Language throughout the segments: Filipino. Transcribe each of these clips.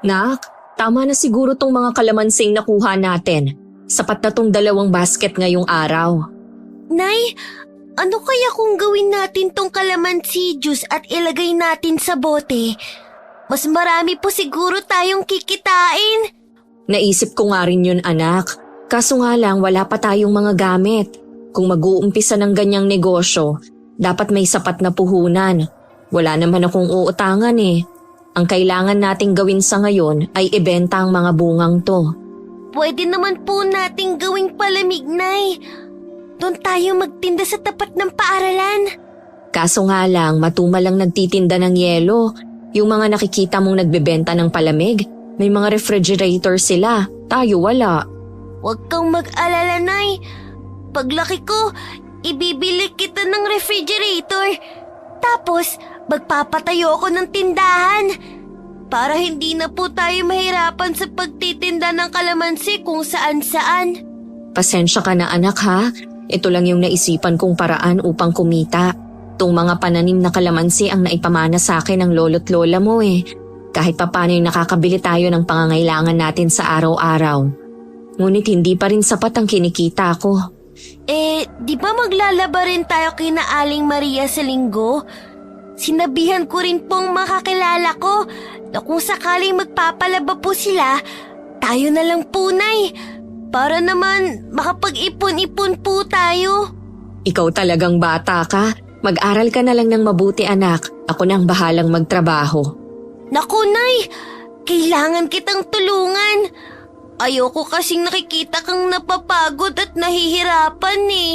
Nak, tama na siguro tong mga kalamansing nakuha natin. Sapat na tong 2 basket ngayong araw. Nay, ano kaya kung gawin natin tong kalamansi juice at ilagay natin sa bote? Mas marami po siguro tayong kikitain. Naisip ko nga rin yun, anak. Kaso nga lang wala pa tayong mga gamit. Kung mag-uumpisa ng ganyang negosyo, dapat may sapat na puhunan. Wala naman akong uutangan eh. Ang kailangan nating gawin sa ngayon ay ibenta ang mga bungang to. Pwede naman po nating gawing palamig, Nay. Doon tayo magtinda sa tapat ng paaralan. Kaso nga lang, matumal lang nagtitinda ng yelo. Yung mga nakikita mong nagbebenta ng palamig, may mga refrigerator sila. Tayo wala. Huwag kang mag-alala, Nay. Paglaki ko, ibibili kita ng refrigerator. Tapos, magpapatayo ako ng tindahan. Para hindi na po tayo mahirapan sa pagtitinda ng kalamansi kung saan-saan. Pasensya ka na anak ha. Ito lang yung naisipan kong paraan upang kumita. Itong mga pananim na kalamansi ang naipamana sa akin ng lolo't lola mo eh. Kahit papano yung nakakabili tayo ng pangangailangan natin sa araw-araw. Ngunit hindi pa rin sapat ang kinikita ko. Di ba maglalaba rin tayo kina Aling Maria sa linggo? Sinabihan ko rin pong makakilala ko na kung sakaling magpapalaba po sila, tayo na lang po, Nay. Para naman makapag-ipon-ipon po tayo. Ikaw talagang bata ka. Mag-aral ka na lang ng mabuti anak. Ako na ang bahalang magtrabaho. Naku, Nay! Kailangan kitang tulungan. Ayoko kasing nakikita kang napapagod at nahihirapan eh.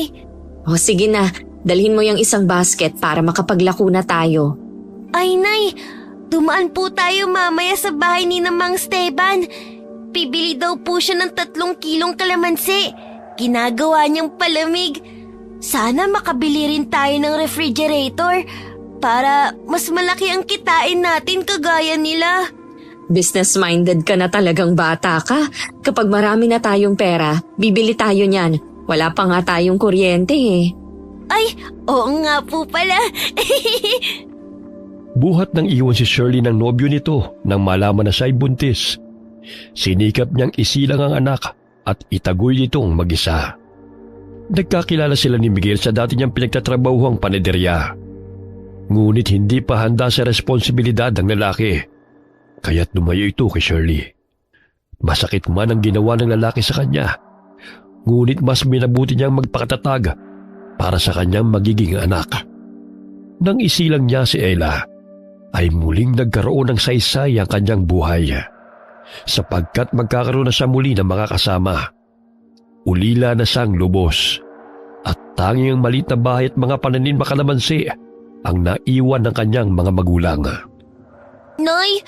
O sige na, dalhin mo yung isang basket para makapaglako na tayo. Ay, Nay! Dumaan po tayo mamaya sa bahay ni Mang Esteban. Bibili daw po siya ng 3 kilong kalamansi. Ginagawa niyang palamig. Sana makabili rin tayo ng refrigerator para mas malaki ang kitain natin kagaya nila. Business-minded ka na talagang bata ka. Kapag marami na tayong pera, bibili tayo niyan. Wala pa nga tayong kuryente eh. Ay, oo nga po pala. Buhat nang iwan si Shirley ng nobyo nito nang malaman na siya'y buntis. Sinikap niyang isilang ang anak at itagoy nitong mag-isa. Nagkakilala sila ni Miguel sa dati niyang pinagtatrabahuang panederya. Ngunit hindi pa handa sa responsibilidad ng lalaki, kaya't lumayo ito kay Shirley. Masakit man ang ginawa ng lalaki sa kanya, ngunit mas minabuti niyang magpakatatag para sa kanyang magiging anak. Nang isilang niya si Ella, ay muling nagkaroon ng saysay ang kanyang buhay, sapagkat magkakaroon na siya muli ng mga kasama. Ulila na siyang lubos at tanging ang maliit na bahay at mga pananim na kalamansi ang naiwan ng kanyang mga magulang. Nay,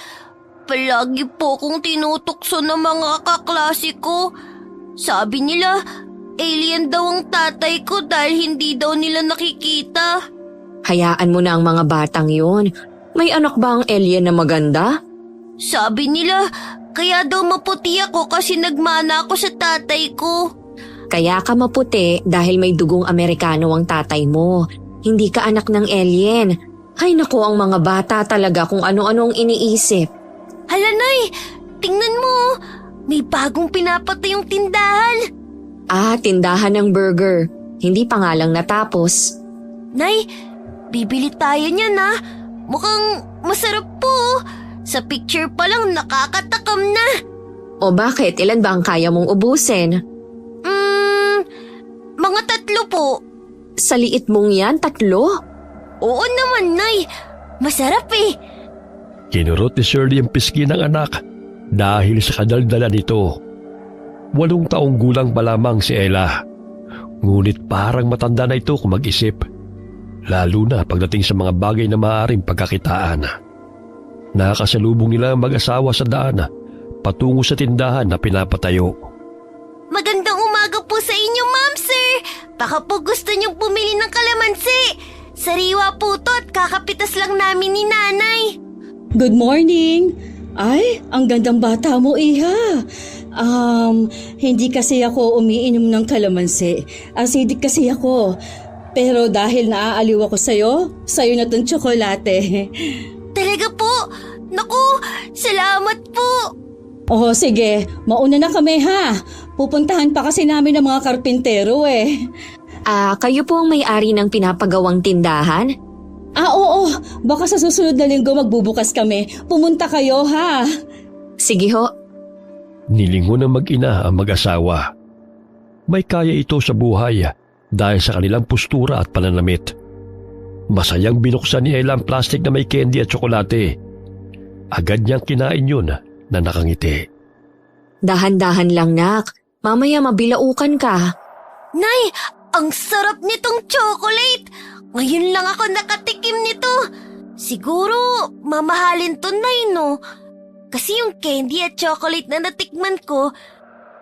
palagi po kong tinutukso ng mga kaklase ko. Sabi nila, alien daw ang tatay ko dahil hindi daw nila nakikita. Hayaan mo na ang mga batang yun. May anak ba ang alien na maganda? Sabi nila, kaya daw maputi ako kasi nagmana ako sa tatay ko. Kaya ka maputi dahil may dugong Amerikano ang tatay mo. Hindi ka anak ng alien. Ay naku, ang mga bata talaga kung ano-ano ang iniisip. Hala, Nay, tingnan mo. May bagong pinapatay yung tindahan. Ah, tindahan ng burger. Hindi pa nga lang natapos. Nay, bibili tayo niyan ha. Mukhang masarap po. Sa picture pa lang nakakatakam na. O bakit? Ilan ba ang kaya mong ubusin? Mga 3 po. Sa liit mong yan, 3? Oo naman, Nay. Masarap eh. Kinurot ni Shirley ang pisngi ng anak dahil sa kadaldala nito. 8 taong gulang pa lamang si Ella. Ngunit parang matanda na ito kung mag-isip. Lalo na pagdating sa mga bagay na maaaring pagkakitaan. Nakasalubong nila ang mag-asawa sa daan patungo sa tindahan na pinapatayo. Magandang umaga po sa inyo, Ma'am Sir. Baka po gusto niyong pumili ng kalamansi. Sariwa po to at kakapitas lang namin ni Nanay. Good morning! Ay, ang gandang bata mo, Iha. Hindi kasi ako umiinom ng kalamansi. Acidic kasi ako. Pero dahil naaaliw ako sa'yo na tong tsokolate. Talaga po? Naku, salamat po. Oh, sige. Mauna na kami ha. Pupuntahan pa kasi namin ng mga karpintero eh. Kayo po ang may-ari ng pinapagawang tindahan? Oo. Baka sa susunod na linggo magbubukas kami. Pumunta kayo ha. Sige ho. Nilingon ng mag-ina ang mag-asawa. May kaya ito sa buhay dahil sa kanilang postura at pananamit. Masayang binuksan ni Ella ang plastic na may candy at tsokolate. Agad niyang kinain yun na nakangiti. Dahan-dahan lang, nak. Mamaya mabilaukan ka. Nay, ang sarap nitong chocolate! Ngayon lang ako nakatikim nito. Siguro, mamahalin to, Nay, no? Kasi yung candy at chocolate na natikman ko,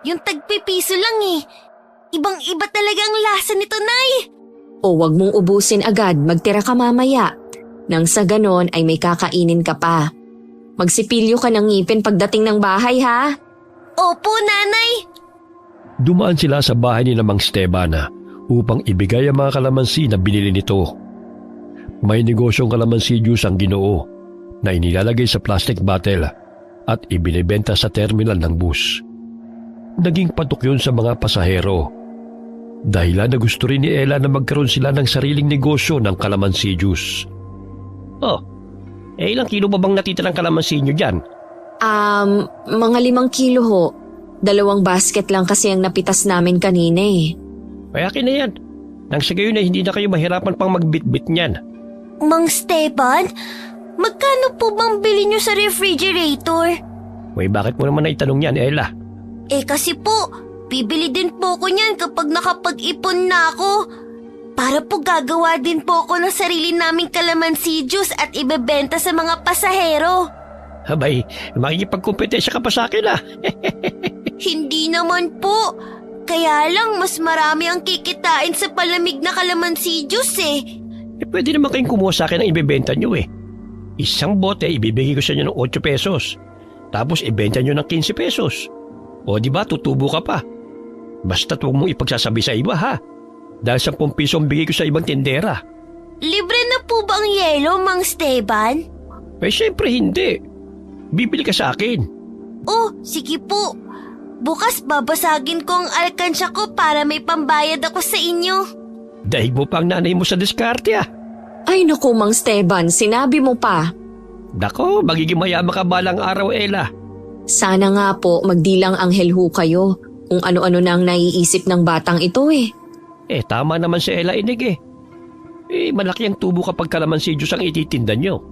yung tagpipiso lang eh. Ibang-iba talaga ang lasa nito, Nay. O wag mong ubusin agad, magtira ka mamaya. Nang sa ganon ay may kakainin ka pa. Magsipilyo ka ng ngipin pagdating ng bahay, ha? Opo, Nanay. Dumaan sila sa bahay ni Mang Esteban upang ibigay ang mga kalamansi na binili nito. May negosyong kalamansi juice ang Ginoo na inilalagay sa plastic bottle at ibinibenta sa terminal ng bus. Naging patok yun sa mga pasahero. Dahilan na gusto rin ni Ella na magkaroon sila ng sariling negosyo ng kalamansi juice. Oh, ilang kilo ba bang natitirang kalamansi nyo dyan? Mga 5 kilo ho. 2 basket lang kasi ang napitas namin kanina eh. Kaya na yan. Nang sa gayon ay hindi na kayo mahirapan pang magbitbit niyan. Mang Steban, magkano po bang bili nyo sa refrigerator? Uy, bakit mo naman naitanong yan, Ella? Kasi po, bibili din po ko niyan kapag nakapag-ipon na ako. Para po gagawa din po ako ng sarili naming kalamansi juice at ibebenta sa mga pasahero. Abay, makikipagkumpetensya ka pa sa akin Hindi naman po. Kaya lang mas marami ang kikitain sa palamig na kalamansi juice eh. Pwede naman kayong kumuha sa akin ang ibebenta nyo eh. Isang bote ibibigay ko sa inyo ng 8 pesos. Tapos ibenta nyo ng 15 pesos. O di ba tutubo ka pa. Basta't huwag mong ipagsasabi sa iba ha. Dahil 10 piso ang bigay ko sa ibang tindera. Libre na po ba ang yelo, Mang Steban? Syempre hindi. Bibili ka sa akin. Oh, sige po. Bukas babasagin ko ang alkansya ko para may pambayad ako sa inyo. Dahil mo pa ang nanay mo sa diskarte Ay naku, Mang Steban, sinabi mo pa. Dako, magiging mayaman ka balang araw, Ella. Sana nga po magdilang anghel ho kayo kung ano-ano na ang naiisip ng batang ito eh. Tama naman si Ella Inig malaki ang tubo kapag kalamansi juice ang ititinda nyo.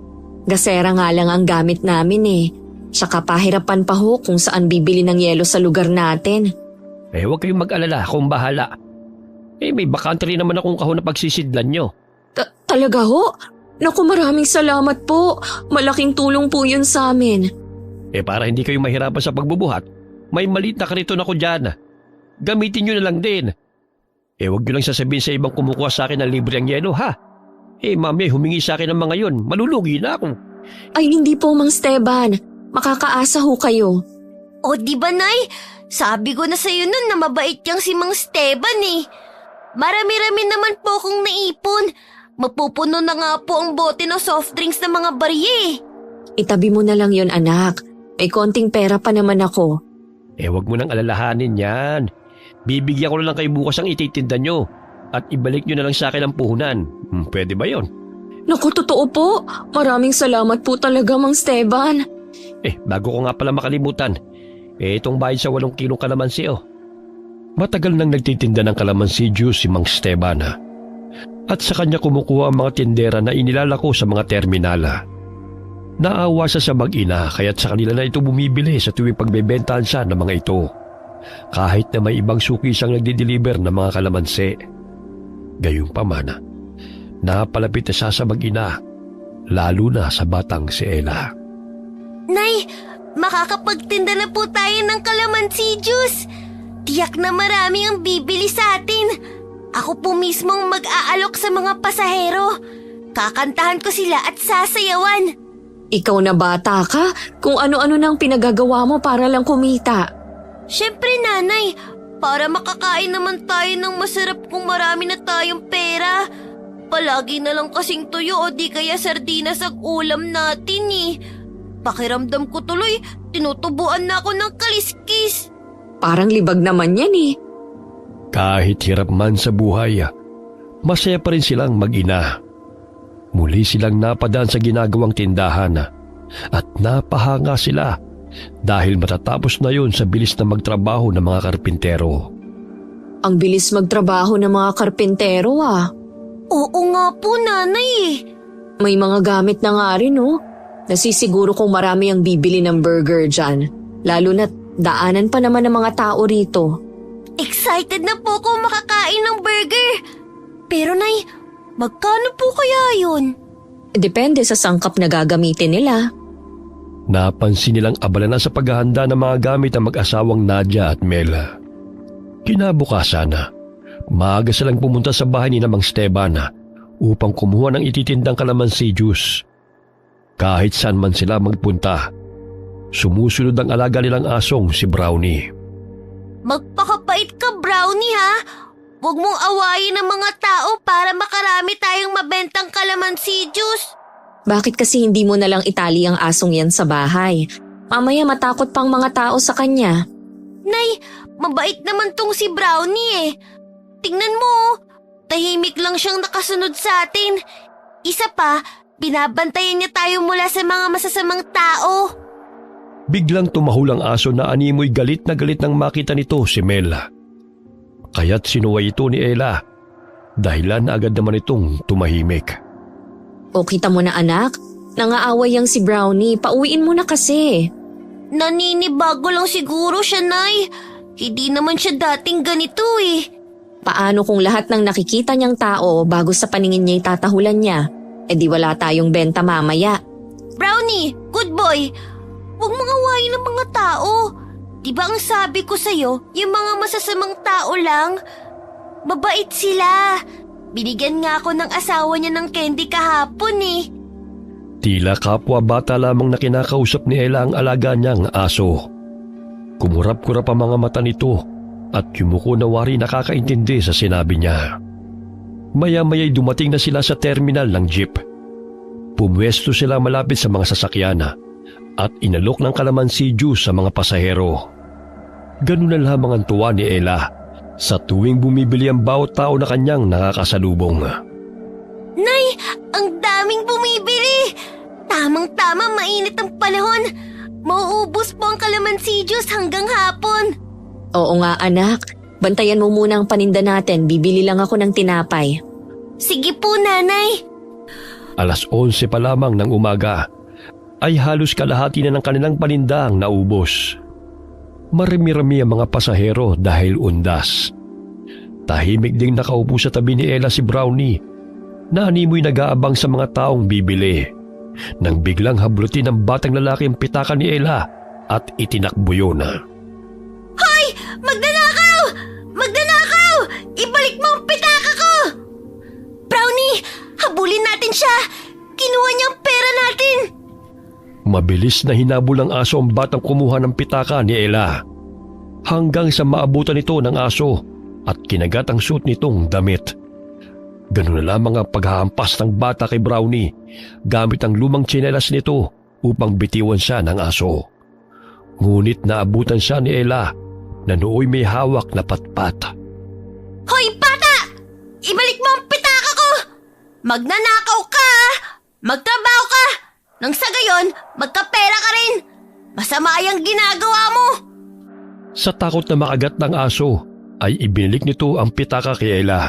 Gasera nga lang ang gamit namin eh. Saka pahirapan pa ho kung saan bibili ng yelo sa lugar natin. Huwag kayong mag-alala, akong bahala. May bakantry naman akong kahon na pagsisidlan nyo. Talaga ho? Naku, maraming salamat po. Malaking tulong po yun sa amin. Para hindi kayo mahirapan sa pagbubuhat, may maliit na kariton ako dyan. Gamitin nyo na lang din. Huwag nyo lang sasabihin sa ibang kumukuha sa akin ng libre ang yelo ha. Mami, humingi sa akin ng mga yon, malulugi na ako. Ay hindi po, Mang Steban. Makakaasa ho kayo. O di ba, Nay? Sabi ko na sa'yo nun na mabait yang si Mang Steban eh. Marami-rami naman po akong naipon. Mapupuno na nga po ang bote ng soft drinks ng mga barye. Itabi mo na lang yon, anak. May konting pera pa naman ako. Huwag mo nang alalahanin yan. Bibigyan ko na lang kayo bukas ang ititinda nyo at ibalik nyo na lang sa akin ang puhunan. Pwede ba yon? Naku, totoo po. Maraming salamat po talaga, Mang Steban. Bago ko nga pala makalimutan, itong bayad sa 8 kilong kalamansi Matagal nang nagtitinda ng kalamansi juice si Mang Esteban at sa kanya kumukuha ang mga tindera na inilalako sa mga terminala. Naawa siya sa mag-ina kaya't sa kanila na ito bumibili sa tuwing pagbebentahan siya ng mga ito. Kahit na may ibang suki siyang nagdi-deliver ng mga kalamansi. Gayunpaman, napalapit na siya sa mag-ina, lalo na sa batang si Ella. Nay, makakapagtinda na po tayo ng kalamansi juice. Tiyak na marami ang bibili sa atin. Ako po mismo ang mag-aalok sa mga pasahero. Kakantahan ko sila at sasayawan. Ikaw na bata ka? Kung ano-ano nang pinagagawa mo para lang kumita. Siyempre, Nanay, para makakain naman tayo ng masarap kung marami na tayong pera. Palagi na lang kasing tuyo o di kaya sardinas ang ulam natin eh. Pakiramdam ko tuloy, tinutubuan na ako ng kaliskis. Parang libag naman yan eh. Kahit hirap man sa buhay, masaya pa rin silang mag-ina. Muli silang napadaan sa ginagawang tindahan at napahanga sila dahil matatapos na yun sa bilis na magtrabaho ng mga karpintero. Ang bilis magtrabaho ng mga karpintero ah. Oo nga po, nanay eh. May mga gamit na nga rin oh. Nasisiguro kong marami ang bibili ng burger dyan. Lalo na't daanan pa naman ng mga tao rito. Excited na po ako makakain ng burger. Pero nay, magkano po kaya yun? Depende sa sangkap na gagamitin nila. Napansin nilang abala na sa paghahanda ng mga gamit ang mag-asawang Nadia at Mela. Kinabukasan, maaga silang pumunta sa bahay ni Mang Esteban upang kumuha ng ititindang kalamansi juice. Kahit saan man sila magpunta, sumusunod ang alaga nilang asong si Brownie. Magpakabait ka, Brownie ha. Huwag mong awayin ang mga tao para makarami tayong mabentang kalamansi juice. Bakit kasi hindi mo nalang itali ang asong yan sa bahay? Mamaya matakot pang mga tao sa kanya. Nay, mabait naman tong si Brownie eh. Tingnan mo, tahimik lang siyang nakasunod sa atin. Isa pa, binabantayan niya tayo mula sa mga masasamang tao. Biglang tumahol ang aso na animoy galit na galit nang makita nito si Mela. Kaya't sinuway ito ni Ella. Dahilan na agad naman itong tumahimik. O kita mo na anak, nangaaway yang si Brownie, pauwiin mo na kasi. Naninibago lang siguro siya, Nay. Hindi naman siya dating ganito eh. Paano kung lahat ng nakikita niyang tao bago sa paningin niya'y tatahulan niya? E di wala tayong benta mamaya. Brownie, good boy. Huwag mong awayin ng mga tao. Diba ang sabi ko sa'yo, yung mga masasamang tao lang? Mabait sila. Binigyan nga ako ng asawa niya ng candy kahapon eh. Tila kapwa bata lamang na kinakausap ni Ella ang alaga niyang aso. Kumurap-kurap ang mga mata nito at yumuko na wari nakakaintindi sa sinabi niya. Maya-maya'y dumating na sila sa terminal ng jeep. Pumwesto sila malapit sa mga sasakyan at inalok ng kalamansi juice sa mga pasahero. Ganun na lamang ang tuwa ni Ella sa tuwing bumibili ang bawat tao na kanyang nakakasalubong. Nay, ang daming bumibili! Tamang-tama, mainit ang panahon. Mauubos po ang kalamansi juice hanggang hapon. Oo nga anak, bantayan mo muna ang paninda natin, bibili lang ako ng tinapay. Sige po, nanay. 11:00 pa lamang ng umaga ay halos kalahati na ng kanilang paninda ang naubos. Marami-rami ang mga pasahero dahil undas. Tahimik ding nakaupo sa tabi ni Ella si Brownie na animoy nag-aabang sa mga taong bibili. Nang biglang hablutin ng batang lalaki ang pitaka ni Ella at itinakbo yun. Hoy! Magnanakaw! Magnanakaw! Ibalik mo ang pitaka ko! Brownie! Habulin natin siya! Kinuha niya ang pera natin! Mabilis na hinabol ng aso ang batang kumuha ng pitaka ni Ella. Hanggang sa maabutan nito ng aso at kinagat ang suot nitong damit. Ganun na lamang ang paghahampas ng bata kay Brownie gamit ang lumang tsinelas nito upang bitiwan siya ng aso. Ngunit naabutan siya ni Ella na nooy may hawak na patpat. Hoy, bata! Ibalik mo ang pitaka ko! Magnanakaw ka! Magtrabaho ka! Nang sa gayon, magkapera ka rin! Masama yung ginagawa mo! Sa takot na makagat ng aso, ay ibinilik nito ang pitaka kay Ella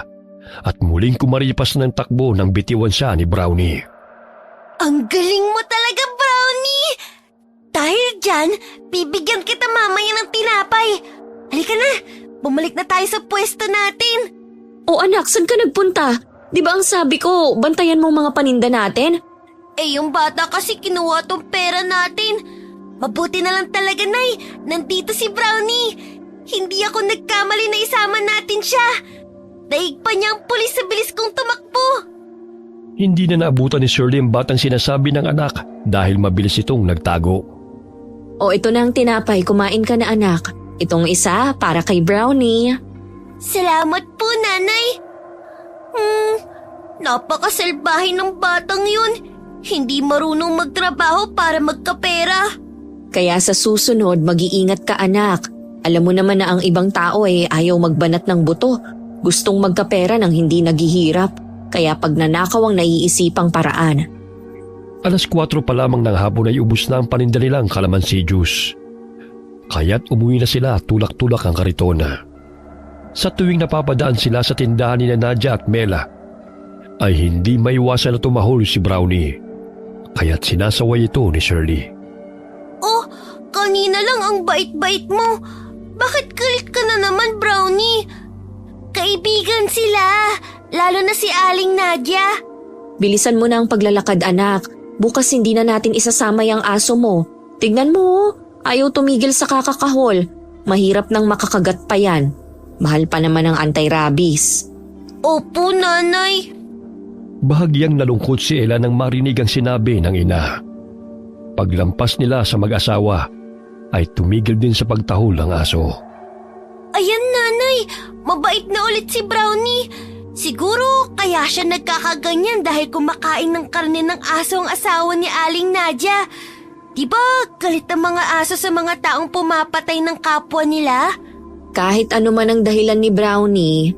at muling kumaripas ng takbo nang bitiwan siya ni Brownie. Ang galing mo talaga, Brownie! Dahil dyan, bibigyan kita mamaya ng tinapay. Halika na, bumalik na tayo sa pwesto natin. O anak, saan ka nagpunta? Di ba ang sabi ko, bantayan mo mga paninda natin? Eh yung bata kasi kinuha tong pera natin. Mabuti na lang talaga, Nay. Nandito si Brownie. Hindi ako nagkamali na isama natin siya. Daig pa niya ang pulis sa bilis kong tumakbo. Hindi na naabutan ni Shirley ang batang sinasabi ng anak dahil mabilis itong nagtago. O ito na ang tinapay, kumain ka na anak. Itong isa para kay Brownie. Salamat po, Nanay. Napakasalbahe ng batang yun. hindi marunong magtrabaho para magkapera. Kaya sa susunod, mag-iingat ka anak. Alam mo naman na ang ibang tao ayaw magbanat ng buto. Gustong magkapera nang hindi naghihirap. Kaya pag nanakaw ang naiisipang paraan. Alas 4 pa lamang ng hapon ay ubus na ang paninda nilang kalamansi juice. Kaya't umuwi na sila tulak-tulak ang karitona. Sa tuwing napapadaan sila sa tindahan ni Nadia at Mela, ay hindi maiwasan na tumahol si Brownie. Kaya't sinasaway ito ni Shirley. Oh, kanina lang ang bait-bait mo. Bakit galit ka na naman, Brownie? Kaibigan sila, lalo na si Aling Nadia. Bilisan mo na ang paglalakad anak. Bukas hindi na natin isasama yung aso mo. Tignan mo, ayaw tumigil sa kakakahol. Mahirap nang makakagat pa yan. Mahal pa naman ang anti-rabies. Opo, nanay. Bahagyang nalungkot si Ella nang marinig ang sinabi ng ina. Paglampas nila sa mag-asawa, ay tumigil din sa pagtahol ang aso. Ayan, nanay. Mabait na ulit si Brownie. Siguro kaya siya nagkakaganyan dahil kumakain ng karne ng aso ang asawa ni Aling Nadia. Diba galit ang mga aso sa mga taong pumapatay ng kapwa nila? Kahit ano man ang dahilan ni Brownie,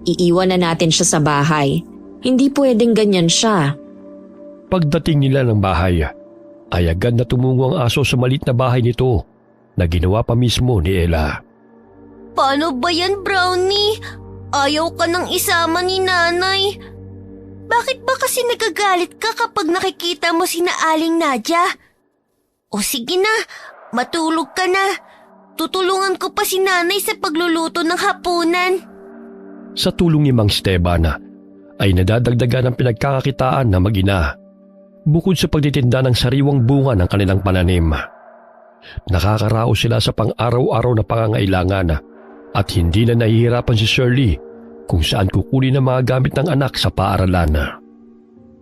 iiwan na natin siya sa bahay. Hindi pwedeng ganyan siya. Pagdating nila ng bahay, ay agad na tumungo ang aso sa malit na bahay nito na ginawa pa mismo ni Ella. Paano ba yan, Brownie? Ayaw ka nang isama ni nanay. Bakit ba kasi nagagalit ka kapag nakikita mo si Aling Nadia? O sige na, matulog ka na. Tutulungan ko pa si nanay sa pagluluto ng hapunan. Sa tulong ni Mang Esteban, ay nadadagdagan ang pinagkakakitaan na mag-ina. Bukod sa pagtitinda ng sariwang bunga ng kanilang pananim. Nakakaraos sila sa pang-araw-araw na pangangailangan at hindi na nahihirapan si Shirley kung saan kukunin ang mga gamit ng anak sa paaralan.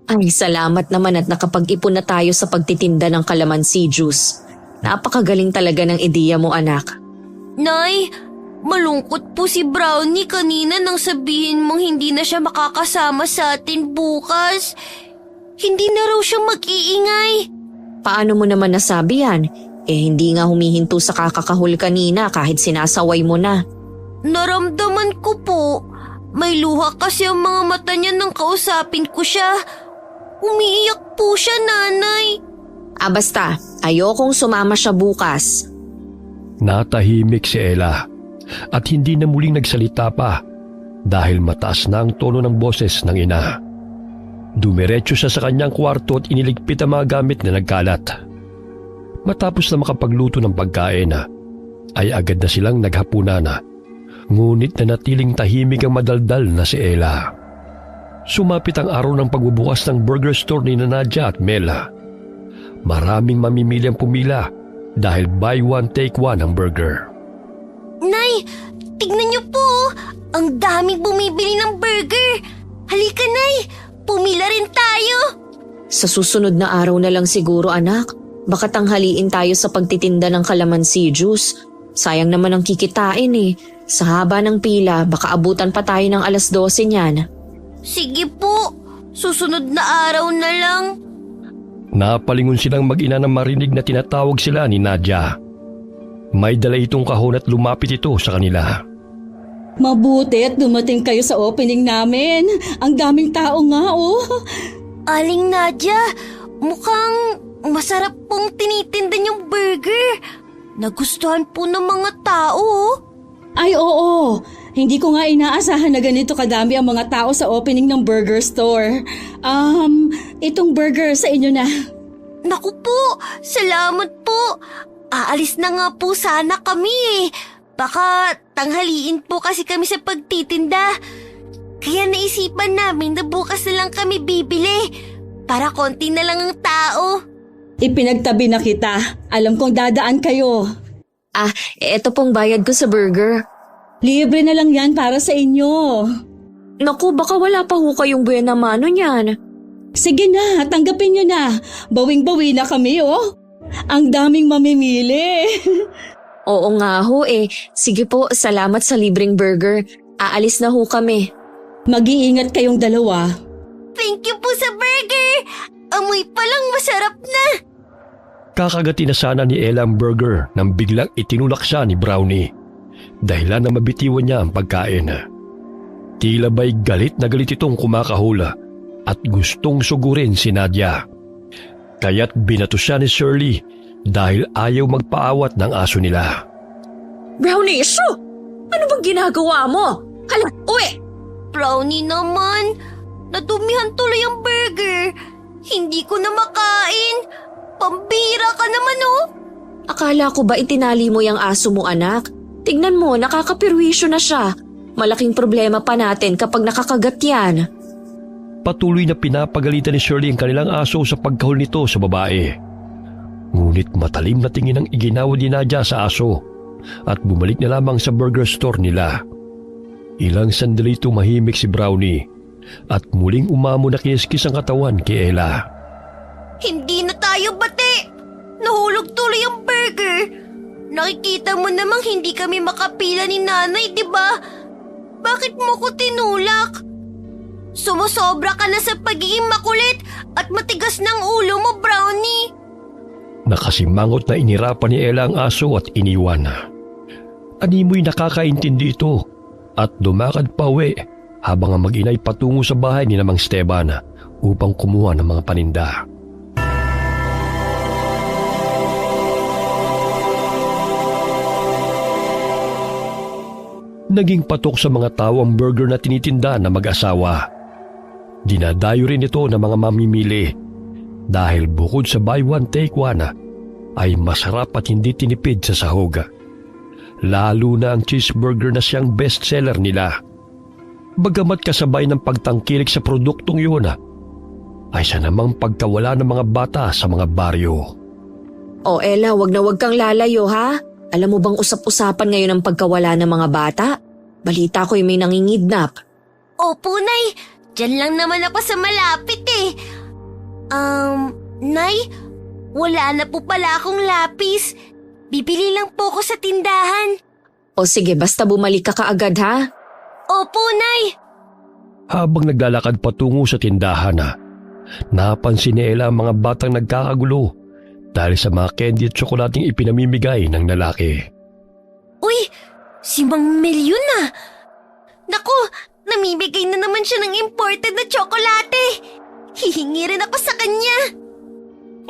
Ay, salamat naman at nakapag-ipon na tayo sa pagtitinda ng kalamansi juice. Napakagaling talaga ng ideya mo, anak. Nay, malungkot po si Brownie kanina nang sabihin mong hindi na siya makakasama sa atin bukas. Hindi na raw siya mag-iingay. Paano mo naman nasabi yan? Hindi nga humihinto sa kakakahol kanina kahit sinasaway mo na. Naramdaman ko po. May luha kasi ang mga mata niya nang kausapin ko siya. Umiiyak po siya, nanay. Basta, ayokong sumama siya bukas. Natahimik si Ella at hindi na muling nagsalita pa dahil mataas na ang tono ng boses ng ina. Dumiretso siya sa kanyang kwarto at iniligpit ang mga gamit na nagkalat. Matapos na makapagluto ng pagkain, ay agad na silang naghapunan. Ngunit nanatiling tahimik ang madaldal na si Ella. Sumapit ang araw ng pagbubukas ng burger store ni Nadia at Mela. Maraming mamimili ang pumila dahil buy one take one ang burger. Nay, tignan niyo po. Ang daming bumibili ng burger. Halika, Nay. Pumila rin tayo. Sa susunod na araw na lang siguro, anak. Baka tanghaliin tayo sa pagtitinda ng kalamansi juice. Sayang naman ang kikitain eh. Sa haba ng pila, baka abutan pa tayo ng alas 12 niyan. Sige po. Susunod na araw na lang. Napalingon silang mag-ina nang marinig na tinatawag sila ni Nadia. May dala itong kahon at lumapit ito sa kanila. Mabuti at dumating kayo sa opening namin. Ang daming tao nga, oh. Aling Nadia, mukhang masarap pong tinitinda niyong burger. Nagustuhan po ng mga tao. Ay, oo. Hindi ko nga inaasahan na ganito kadami ang mga tao sa opening ng burger store. Itong burger sa inyo na. Naku po, salamat po. Aalis na nga po sana kami eh. Baka tanghaliin po kasi kami sa pagtitinda. Kaya naisipan namin na bukas na lang kami bibili. Para konti na lang ang tao. Ipinagtabi na kita. Alam kong dadaan kayo. Eto pong bayad ko sa burger. Libre na lang yan para sa inyo. Naku, baka wala pa ho kayong buena mano niyan. Sige na, tanggapin nyo na. Bawing-bawi na kami, oh. Ang daming mamimili. Oo nga ho eh. Sige po, salamat sa libreng burger. Aalis na ho kami. Mag-iingat kayong dalawa. Thank you po sa burger. Amoy palang masarap na. Kakagati na sana ni Ella ang burger nang biglang itinulak siya ni Brownie. Dahilan na mabitiwan niya ang pagkain. Tila ba'y galit na galit itong kumakahula at gustong sugurin si Nadia. Kaya't binato siya ni Shirley dahil ayaw magpaawat ng aso nila. Brownie, shoo! Ano bang ginagawa mo? Hala, uwi! Brownie naman, nadumihan tuloy ang burger. Hindi ko na makain. Pambira ka naman oh. Akala ko ba itinali mo yung aso mo, anak? Tignan mo, nakakapirwisyo na siya. Malaking problema pa natin kapag nakakagat yan. Patuloy na pinapagalitan ni Shirley ang kanilang aso sa pagkahul nito sa babae. Ngunit matalim na tingin ang iginawa ni Nadia sa aso at bumalik na lamang sa burger store nila. Ilang sandali tumahimik si Brownie at muling umamo na kiniskis ang katawan kay Ella. Hindi na tayo bati. Nahulog tuloy ang burger. Nakikita mo namang hindi kami makapila ni nanay, di ba? Bakit mo ko tinulak? Sumusobra ka na sa pagiging makulit at matigas ng ulo mo, Brownie. Nakasimangot na inirapan ni Ella ang aso at iniwan. Animoy nakakaintindi ito at dumakad pa uwi habang ang mag-inay patungo sa bahay ni Mang Esteban upang kumuha ng mga paninda. Naging patok sa mga tao ang burger na tinitinda na mag-asawa. Dinadayo rin ito ng mga mamimili dahil bukod sa buy one take one ay masarap at hindi tinipid sa sahog. Lalo na ang cheeseburger na siyang bestseller nila. Bagamat kasabay ng pagtangkilik sa produktong yun ay sa namang pagkawala ng mga bata sa mga baryo. O Ella, wag kang lalayo ha? Alam mo bang usap-usapan ngayon ang pagkawala ng mga bata? Balita ko'y may nangingidnap. Opo, Nay. Diyan lang naman ako sa malapit eh. Nay, wala na po pala akong lapis. Bibili lang po ko sa tindahan. O sige, basta bumalik ka kaagad ha? Opo, Nay. Habang naglalakad patungo sa tindahan napansin ni Ella ang mga batang nagkakagulo dahil sa mga candy at tsokolating ipinamimigay ng lalaki. Uy, si Mang Melyon na. Naku, namimigay na naman siya ng imported na tsokolate. Hihingi rin ako sa kanya.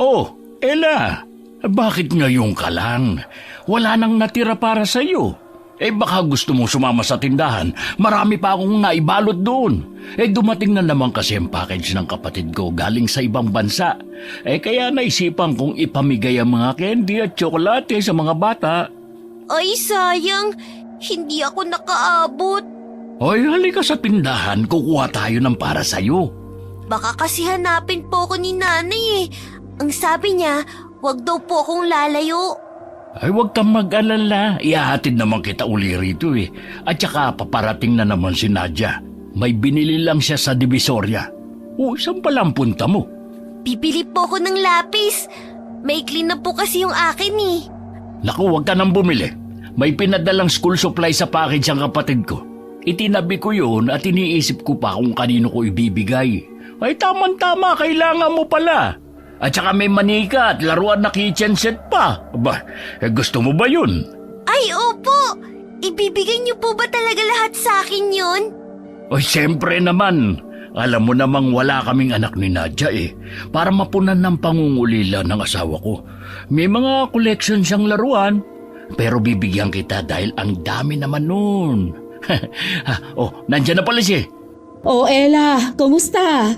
Oh, Ella, bakit ngayon ka lang? Wala nang natira para sa'yo. Baka gusto mong sumama sa tindahan. Marami pa akong naibalot doon. Dumating na naman kasi ang package ng kapatid ko galing sa ibang bansa. Kaya naisipan kong ipamigay ang mga candy at tsokolate sa mga bata. Ay, sayang. Hindi ako nakaabot. Hoy, halika sa tindahan. Kukuha tayo ng para sa'yo. Baka kasi hanapin po ko ni nanay eh. Ang sabi niya, wag daw po akong lalayo. Huwag kang mag-alala. Ihahatid naman kita uli rito eh. At saka paparating na naman si Nadia. May binili lang siya sa Divisoria. Saan pala ang punta mo? Bibili po ko ng lapis. Maikli na po kasi yung akin eh. Naku, huwag ka nang bumili. May pinadalang school supply sa package ang kapatid ko. Itinabi ko yun at iniisip ko pa kung kanino ko ibibigay. Ay, tama-tama, kailangan mo pala. At saka may manika at laruan na kitchen set pa. Gusto mo ba yun? Ay, opo. Ibibigay niyo po ba talaga lahat sa akin yun? Ay, siyempre naman. Alam mo namang wala kaming anak ni Nadia eh. Para mapunan ng pangungulila ng asawa ko. May mga collection siyang laruan. Pero bibigyan kita dahil ang dami naman nun. Nandiyan na pala siya. O Ella, kumusta?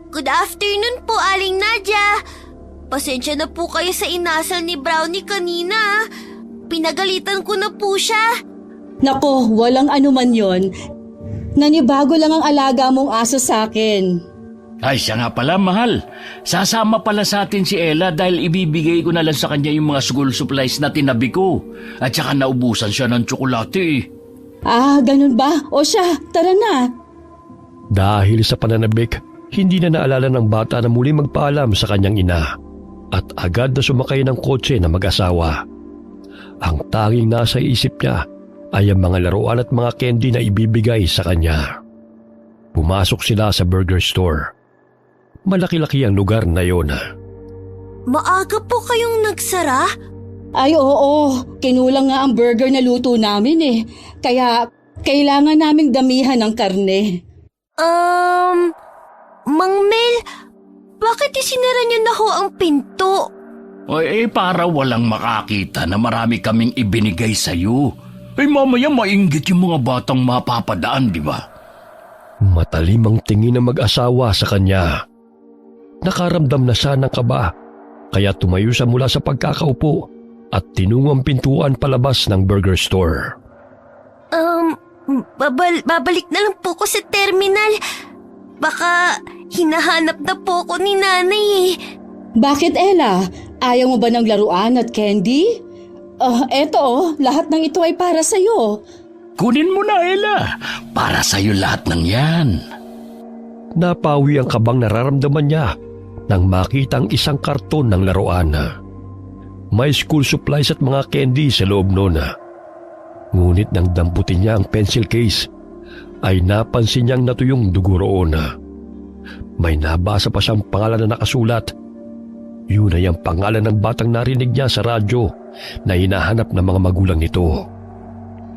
Good afternoon po, Aling Nadia. Pasensya na po kayo sa inasal ni Brownie kanina. Pinagalitan ko na po siya. Nako, walang anuman yon. Nanibago lang ang alaga mong aso sa akin. Ay, siya nga pala, mahal. Sasama pala sa atin si Ella dahil ibibigay ko na lang sa kanya yung mga school supplies na tinabi ko. At saka naubusan siya ng tsokolate eh. Ganun ba? O siya, tara na. Dahil sa pananabik, hindi na naalala ng bata na muli magpaalam sa kanyang ina at agad na sumakay ng kotse na mag-asawa. Ang tanging nasa isip niya ay ang mga laruan at mga candy na ibibigay sa kanya. Pumasok sila sa burger store. Malaki-laki ang lugar na yon. Maaga po kayong nagsara? Ay oo, kinulang nga ang burger na luto namin eh. Kaya kailangan naming damihan ng karne. Mang Mel, bakit isinara niyo na ho ang pinto? Para walang makakita na marami kaming ibinigay sa'yo. Mamaya mainggit yung mga batang mapapadaan, di ba? Matalim ang tingin ng mag-asawa sa kanya. Nakaramdam na siya ng kaba, kaya tumayo siya mula sa pagkakaupo at tinungo ang pintuan palabas ng burger store. Babalik na lang po ko sa terminal. Baka hinahanap na po ko ni nanay eh. Bakit Ella? Ayaw mo ba ng laruan at candy? Eto lahat ng ito ay para sa'yo. Kunin mo na, Ella. Para sa'yo lahat ng yan. Napawi ang kabang nararamdaman niya nang makita ang isang karton ng laruan. May school supplies at mga candy sa loob noon. Ngunit nang damputin niya ang pencil case, ay napansin niyang natuyong dugo roon. May nabasa pa siyang pangalan na nakasulat. Yun ay ang pangalan ng batang narinig niya sa radyo na hinahanap ng mga magulang nito.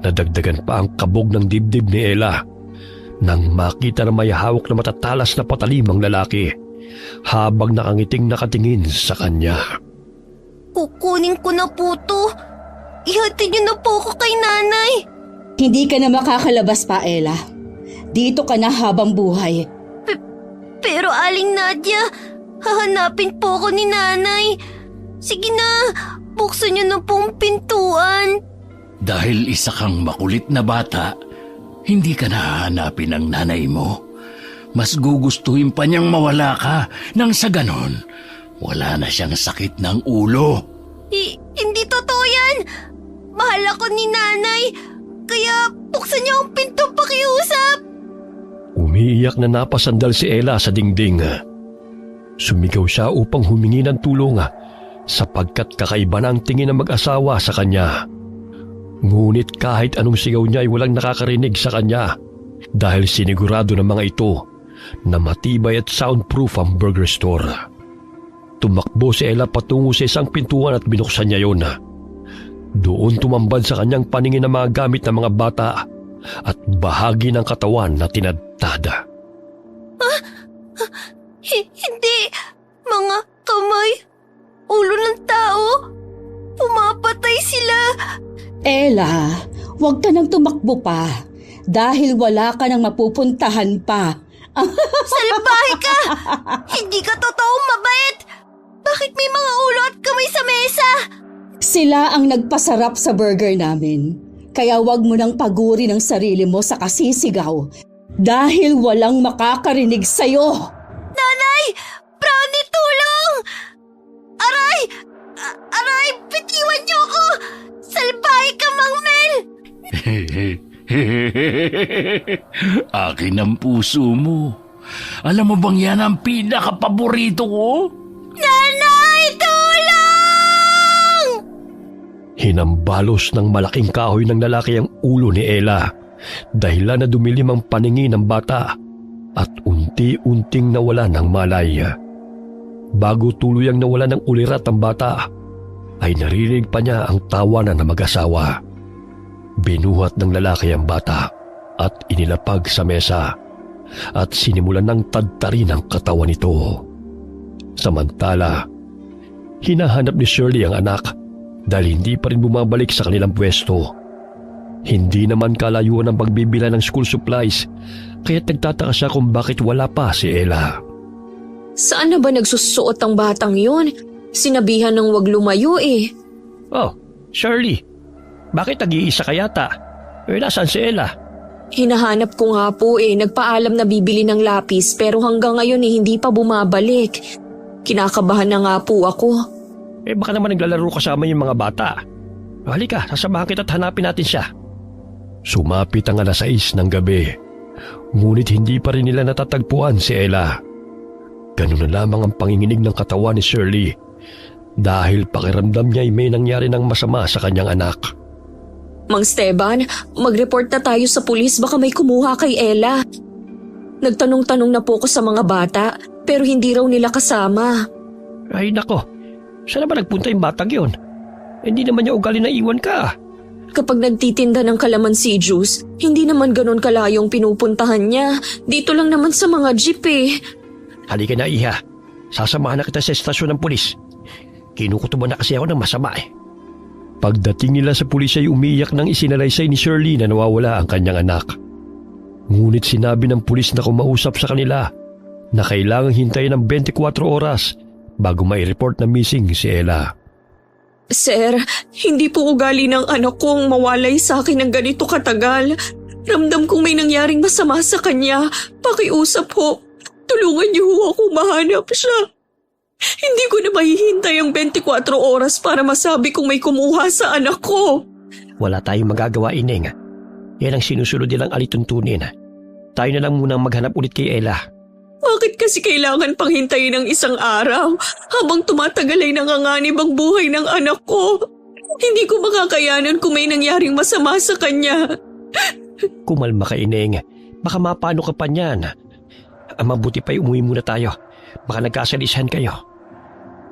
Nadagdagan pa ang kabog ng dibdib ni Ella nang makita na may hawak na matatalas na patalim ang lalaki habang nakangiting nakatingin sa kanya. Kukunin ko na po to. Ihatid niyo na po ko kay nanay. Hindi ka na makakalabas pa, Ella. Dito ka na habang buhay. Pero Aling Nadia, hahanapin po ko ni nanay. Sige na, buksan niyo na pong pintuan. Dahil isa kang makulit na bata, hindi ka nahahanapin ng nanay mo. Mas gugustuhin pa niyang mawala ka nang sa ganon, wala na siyang sakit ng ulo. Hindi totoo yan. Mahal ako ni nanay. Kaya buksan niyo ang pinto pakiusap. Umiiyak na napasandal si Ella sa dingding. Sumigaw siya upang humingi ng tulong sapagkat kakaiba na ang tingin ng mag-asawa sa kanya. Ngunit kahit anong sigaw niya ay walang nakakarinig sa kanya dahil sinigurado ng mga ito na matibay at soundproof ang burger store. Tumakbo si Ella patungo sa isang pintuan at binuksan niya yon. Doon tumambad sa kanyang paningin ang mga gamit ng mga bata at bahagi ng katawan na tinadtada. Hindi. Mga kamay. Ulo ng tao. Pumapatay sila. Ella, huwag ka nang tumakbo pa dahil wala ka nang mapupuntahan pa. Salbahe ka. Hindi ka totoong mabait. Bakit may mga ulo at kamay sa mesa? Sila ang nagpasarap sa burger namin. Kaya huwag mo nang paguri ng sarili mo sa kasisigaw dahil walang makakarinig sa'yo. Nanay! Brownie, tulong! Aray! Aray! Bitiwan niyo ako! Salbahe ka, Mang Mel! Akin ang puso mo. Alam mo bang yan ang pinaka-paborito ko? Nanay! Tulong! Hinambalos ng malaking kahoy ng lalaki ang ulo ni Ella, dahilan na dumilim ang paningin ng bata at unti-unting nawala ng malay. Bago tuluyang nawala ng ulirat ang bata, ay narinig pa niya ang tawanan ng mag-asawa. Binuhat ng lalaki ang bata at inilapag sa mesa at sinimulan ng tadtarin ang katawan nito. Samantala, hinahanap ni Shirley ang anak dahil hindi pa rin bumabalik sa kanilang pwesto. Hindi naman kalayuan ang pagbibila ng school supplies, kaya't nagtataka siya kung bakit wala pa si Ella. Saan na ba nagsusuot ang batang yon? Sinabihan ng wag lumayo eh. Oh, Shirley, bakit nag-iisa ka yata? Nasaan si Ella? Hinahanap ko nga po eh. Nagpaalam na bibili ng lapis pero hanggang ngayon eh hindi pa bumabalik. Kinakabahan na nga po ako. Baka naman naglalaro kasama yung mga bata. Halika, sasamahan kita at hanapin natin siya. Sumapit ang 6:00 ng gabi, ngunit hindi pa rin nila natatagpuan si Ella. Ganun na lamang ang panginginig ng katawan ni Shirley dahil pakiramdam niya ay may nangyari ng masama sa kanyang anak. Mang Steban, mag-report na tayo sa pulis, baka may kumuha kay Ella. Nagtanong-tanong na po ko sa mga bata, pero hindi raw nila kasama. Ay nako, saan na ba nagpunta yung batang yun? Hindi naman niya ugali na iwan ka. Kapag nagtitinda ng kalamansi juice, hindi naman ganon kalayong pinupuntahan niya. Dito lang naman sa mga jeep eh. Halika na Iha, sasamahan na kita sa estasyon ng pulis. Kinukutuban na kasi ako ng masama eh. Pagdating nila sa pulis ay umiyak nang isinalaysay ni Shirley na nawawala ang kanyang anak. Ngunit sinabi ng pulis na kumausap sa kanila na kailangang hintayin ng 24 oras bago mai-report na missing si Ella. Sir, hindi po ugali ng anak kong mawalay sa akin ng ganito katagal. Ramdam kong may nangyaring masama sa kanya. Pakiusap ho. Tulungan niyo ho ako mahanap siya. Hindi ko na mahihintay ang 24 oras para masabi kung may kumuha sa anak ko. Wala tayong magagawa, Ineng. Yan ang sinusunod nilang alituntunin. Tayo na lang munang maghanap ulit kay Ella. Bakit kasi kailangan pang hintayin ng isang araw habang tumatagal ay nanganganib ang buhay ng anak ko? Hindi ko makakayanan kung may nangyaring masama sa kanya. Kumalma ka, Ineng. Baka mapano ka pa niyan. Ang mabuti pa'y umuwi muna tayo. Baka nagkasalisan kayo.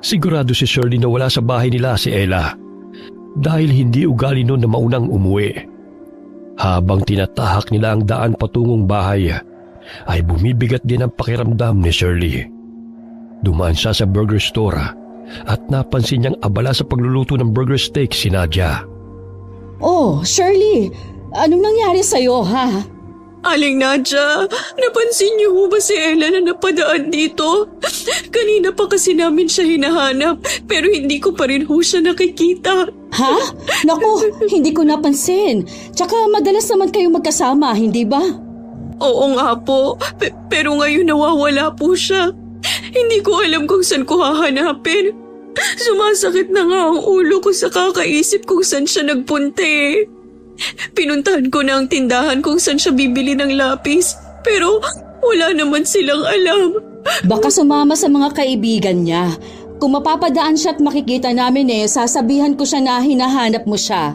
Sigurado si Shirley na wala sa bahay nila si Ella dahil hindi ugali noon na maunang umuwi. Habang tinatahak nila ang daan patungong bahay, ay bumibigat din ang pakiramdam ni Shirley. Dumaan siya sa burger store at napansin niyang abala sa pagluluto ng burger steak si Nadia. Oh, Shirley, anong nangyari sa'yo ha? Aling Nadia, napansin niyo ho ba si Ella na napadaan dito? Kanina pa kasi namin siya hinahanap pero hindi ko pa rin ho siya nakikita. Ha? Naku, hindi ko napansin. Tsaka madalas naman kayong magkasama, hindi ba? Oo nga po, pero ngayon nawawala po siya. Hindi ko alam kung saan ko hahanapin. Sumasakit na nga ang ulo ko sa kakaisip kung saan siya nagpunte. Pinuntahan ko na ang tindahan kung saan siya bibili ng lapis, pero wala naman silang alam. Baka sumama sa mga kaibigan niya. Kung mapapadaan siya at makikita namin sasabihan ko siya na hinahanap mo siya.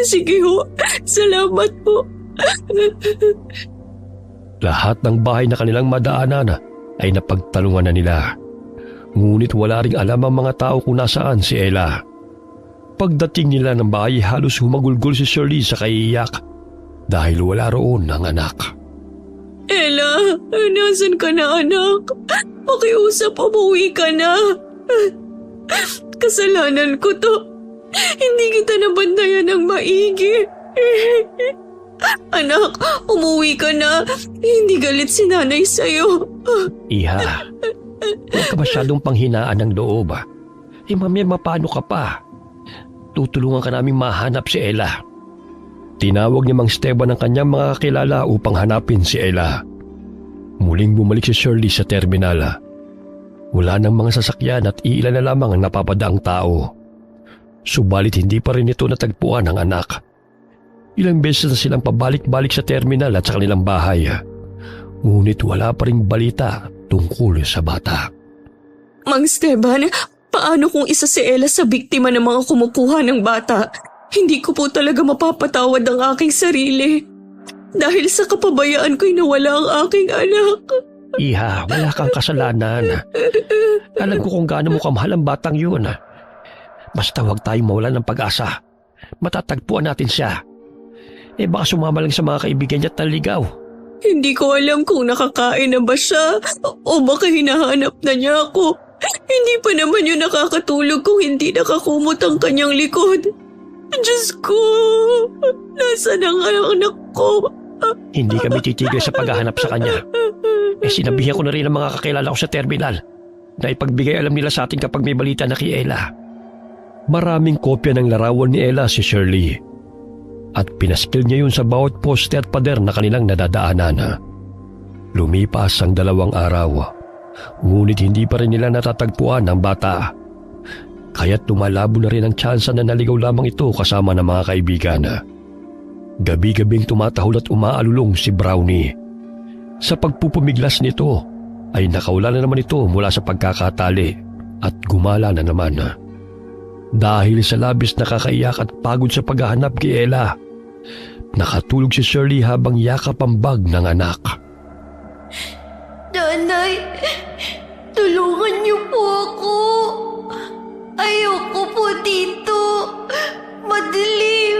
Sige ho, salamat po. Lahat ng bahay na kanilang madaanan ay napagtalungan na nila. Ngunit wala ring alam ang mga tao kung nasaan si Ella. Pagdating nila ng bahay, halos humagulgol si Shirley sa kaiiyak dahil wala roon ang anak. Ella, nasan ka na anak? Pakiusap, umuwi ka na. Kasalanan ko to. Hindi kita nabandayan ng maigi. Anak, umuwi ka na. Hindi galit si nanay sa'yo. Iha, huwag ka masyadong panghinaan ng loob. Mamaya mapano ka pa? Tutulungan ka namin mahanap si Ella. Tinawag ni Mang Esteban ang kanyang mga kakilala upang hanapin si Ella. Muling bumalik si Shirley sa terminal. Wala nang mga sasakyan at iilan na lamang ang napapadaang tao. Subalit hindi pa rin ito natagpuan ang anak. Ilang beses na silang pabalik-balik sa terminal at sa kanilang bahay. Ngunit wala pa ring balita tungkol sa bata. Mang Esteban, paano kung isa si Ella sa biktima ng mga kumukuha ng bata? Hindi ko po talaga mapapatawad ang aking sarili. Dahil sa kapabayaan ko'y nawala ang aking anak. Iha, wala kang kasalanan. Alam ko kung gaano mo kamahal ang batang yun. Basta huwag tayong mawalan ng pag-asa. Matatagpuan natin siya. Baka sumama lang sa mga kaibigan niya at naligaw. Hindi ko alam kung nakakain na ba siya o baka hinahanap na niya ako. Hindi pa naman yun nakakatulog kung hindi nakakumot ang kanyang likod. Diyos ko, nasaan ang anak ko? Hindi kami titigil sa paghahanap sa kanya. Sinabihan ko na rin ang mga kakilala ko sa terminal na ipagbigay alam nila sa atin kapag may balita na kay Ella. Maraming kopya ng larawan ni Ella si Shirley at pinaskil niya yun sa bawat poste at pader na kanilang nadadaanan. Lumipas ang 2 araw, ngunit hindi pa rin nila natatagpuan ang bata. Kaya't lumalabo na rin ang tsansa na naligaw lamang ito kasama ng mga kaibigan. Gabi-gabing tumatahol at umaalulong si Brownie. Sa pagpupumiglas nito ay nakawala na naman ito mula sa pagkakatali at gumala na naman. Dahil sa labis na kakaiyak at pagod sa paghahanap kay Ella, nakatulog si Shirley habang yakap ang bag ng anak. Nanay, tulungan niyo po ako. Ayoko po dito. Madilim.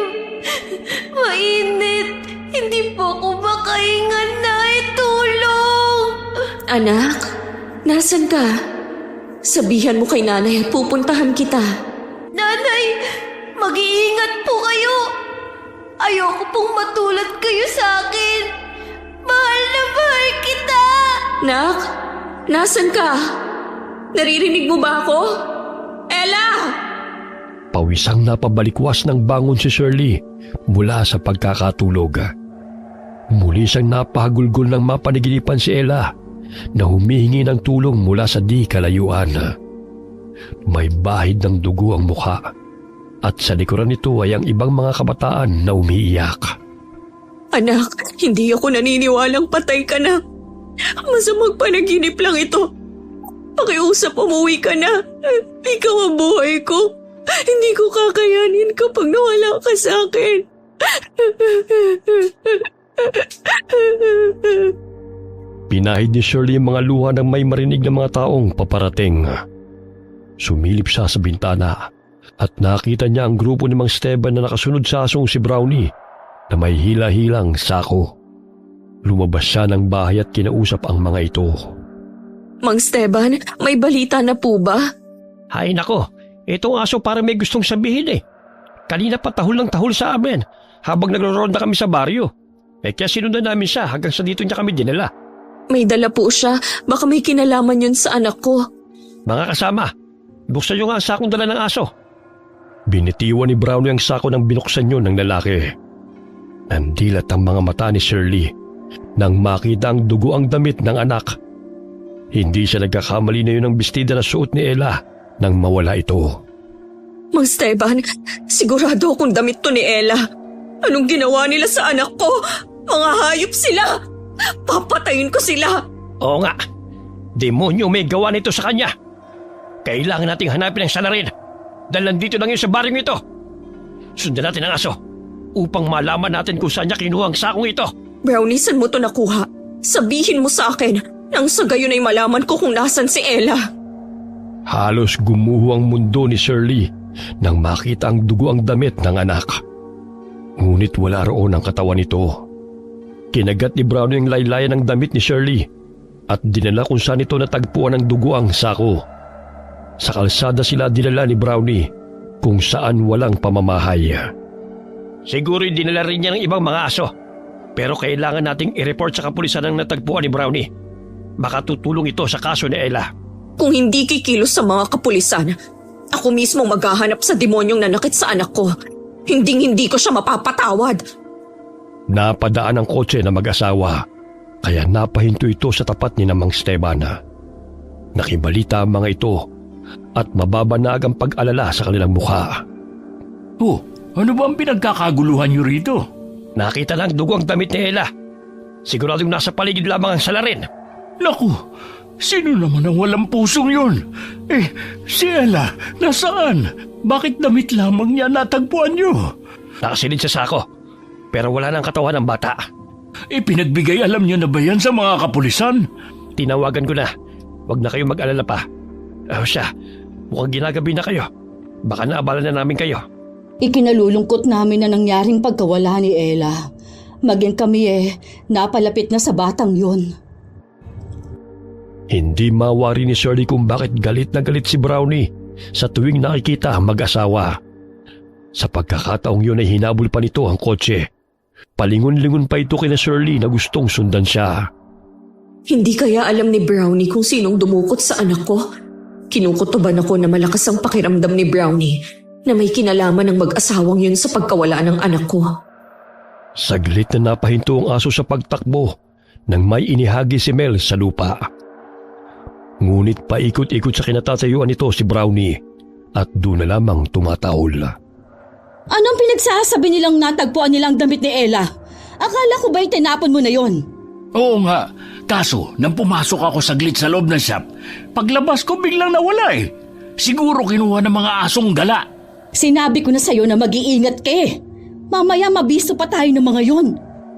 Mainit. Hindi po ako makahinga, Nay. Tulong! Anak, nasan ka? Sabihan mo kay nanay at pupuntahan kita. Nanay, mag-iingat po kayo. Ayoko pong matulad kayo sa akin. Mahal na mahal kita. Nak, nasan ka? Naririnig mo ba ako? Ella! Pawisang napabalikwas ng bangon si Shirley mula sa pagkakatulog. Muli siyang napahagulgol ng mapanaginipan si Ella na humihingi ng tulong mula sa di kalayuan. May bahid ng dugo ang mukha at sa likuran nito ay ang ibang mga kabataan na umiiyak. Anak, hindi ako naniniwalang patay ka na. Masamang panaginip lang ito. Pakiusap, umuwi ka na. Ikaw ang buhay ko. Hindi ko kakayanin kapag nawala ka sa akin. Pinahid ni Shirley ang mga luha ng may marinig na mga taong paparating. Sumilip siya sa bintana at nakita niya ang grupo ni Mang Esteban na nakasunod sa asong si Brownie na may hila-hilang sako. Lumabas siya ng bahay at kinausap ang mga ito. Mang Esteban, may balita na po ba? Hay nako, itong aso para may gustong sabihin eh. Kanina pa tahol ng tahol sa amin habang nagro-ronda kami sa baryo. Kaya sinundan namin siya hanggang sa dito niya kami dinala. May dala po siya. Baka may kinalaman yun sa anak ko. Mga kasama, buksan niyo nga ang sakong dala ng aso. Binitiwan ni Brownie ang sako ng binuksan niyo ng lalaki. Nandilat ang mga mata ni Shirley nang makita ang dugo ang damit ng anak. Hindi siya nagkakamali na yun ang bestida na suot ni Ella nang mawala ito. Mang Esteban, sigurado akong damit to ni Ella. Anong ginawa nila sa anak ko? Mga hayop sila! Papatayin ko sila! Oo nga, demonyo may gawa nito sa kanya. Kailangan nating hanapin ang salarin dahil nandito lang yun sa baryong ito. Sundan natin ang aso upang malaman natin kung saan niya kinuha ang sakong ito. Brownie, saan mo to nakuha? Sabihin mo sa akin nang sa gayon ay malaman ko kung nasan si Ella. Halos gumuho ang mundo ni Shirley nang makita ang dugo ang damit ng anak. Ngunit wala roon ang katawan nito. Kinagat ni Brownie ang laylayan ng damit ni Shirley at dinala kung saan ito natagpuan ng dugo ang sako. Sa kalsada sila dinala ni Brownie kung saan walang pamamahay. Siguro dinala rin niya ng ibang mga aso. Pero kailangan nating i-report sa kapulisan ang natagpuan ni Brownie. Baka tutulong ito sa kaso ni Ella. Kung hindi kikilos sa mga kapulisan, ako mismo maghahanap sa demonyong nanakit sa anak ko. Hinding-hindi ko siya mapapatawad. Napadaan ang kotse na mag-asawa, kaya napahinto ito sa tapat ni Mang Esteban. Nakibalita ang mga ito at mababanag ang pag-alala sa kanilang mukha. Oh, ano ba ang pinagkakaguluhan niyo rito? Nakita lang dugo ang damit ni Ella. Siguradong nasa paligid lamang ang salarin. Naku, sino naman ang walang pusong yun? Si Ella, nasaan? Bakit damit lamang niya natagpuan niyo? Nakasilid sa sako, pero wala nang katawan ng bata. Pinagbigay alam niyo na ba yan sa mga kapulisan? Tinawagan ko na. Huwag na kayong mag-alala pa. Siya, mukhang ginagabi na kayo. Baka naabala na namin kayo. Ikinalulungkot namin na nangyaring pagkawala ni Ella. Maging kami napalapit na sa batang yun. Hindi mawari ni Shirley kung bakit galit na galit si Brownie sa tuwing nakikita ang mag-asawa. Sa pagkakataong yun ay hinabol pa nito ang kotse. Palingon-lingon pa ito kina Shirley na gustong sundan siya. Hindi kaya alam ni Brownie kung sinong dumukot sa anak ko? Kinukutuban ako na malakas ang pakiramdam ni Brownie na may kinalaman ng mag-asawang yun sa pagkawala ng anak ko. Saglit na napahinto ang aso sa pagtakbo nang may inihagi si Mel sa lupa. Ngunit paikot-ikot sa kinatatayuan nito si Brownie at doon na lamang tumataol. Anong pinagsasabi nilang natagpuan nilang damit ni Ella? Akala ko ba'y tinapon mo na yon? Oo nga, kaso nang pumasok ako saglit sa loob ng shop, paglabas ko biglang nawala Siguro kinuha ng mga asong gala. Sinabi ko na sa'yo na mag-iingat ka Mamaya mabisto pa tayo ng mga yon.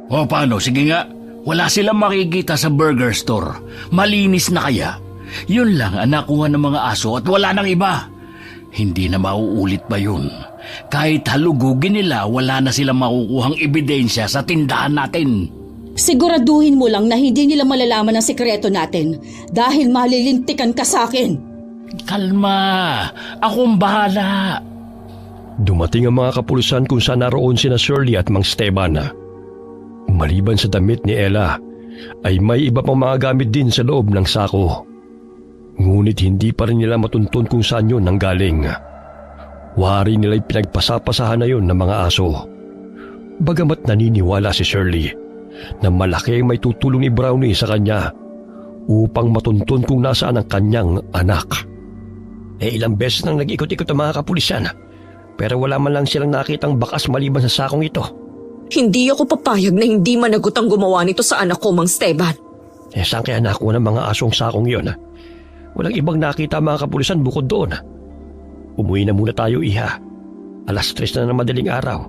O paano, sige nga, Wala silang makikita sa burger store. Malinis na kaya? Yun lang ang nakuha ng mga aso at wala nang iba. Hindi na mauulit pa yun. Kahit halugugin nila, wala na silang makukuhang ebidensya sa tindahan natin. Siguraduhin mo lang na hindi nila malalaman ang sikreto natin dahil malilintikan ka sa akin. Kalma, akong bahala. Dumating ang mga kapulisan kung saan naroon sina Shirley at Mang Esteban. Maliban sa damit ni Ella, ay may iba pang mga gamit din sa loob ng sako. Ngunit hindi pa rin nila matuntun kung saan yun nanggaling. Wari nila'y pinagpasapasahan na yun ng mga aso. Bagamat naniniwala si Shirley na malaki ang may tutulong ni Brownie sa kanya upang matuntun kung nasaan ang kanyang anak. Ilang beses nang nag-ikot-ikot ang mga kapulisan, pero wala man lang silang nakitang bakas maliban sa sakong ito. Hindi ako papayag na hindi managot ang gumawa nito sa anak ko, Mang Esteban. Saan kaya nakuha ng mga asong sakong yun? Walang ibang nakita mga kapulisan bukod doon. Umuwi na muna tayo, Iha. 3:00 na ng madaling araw.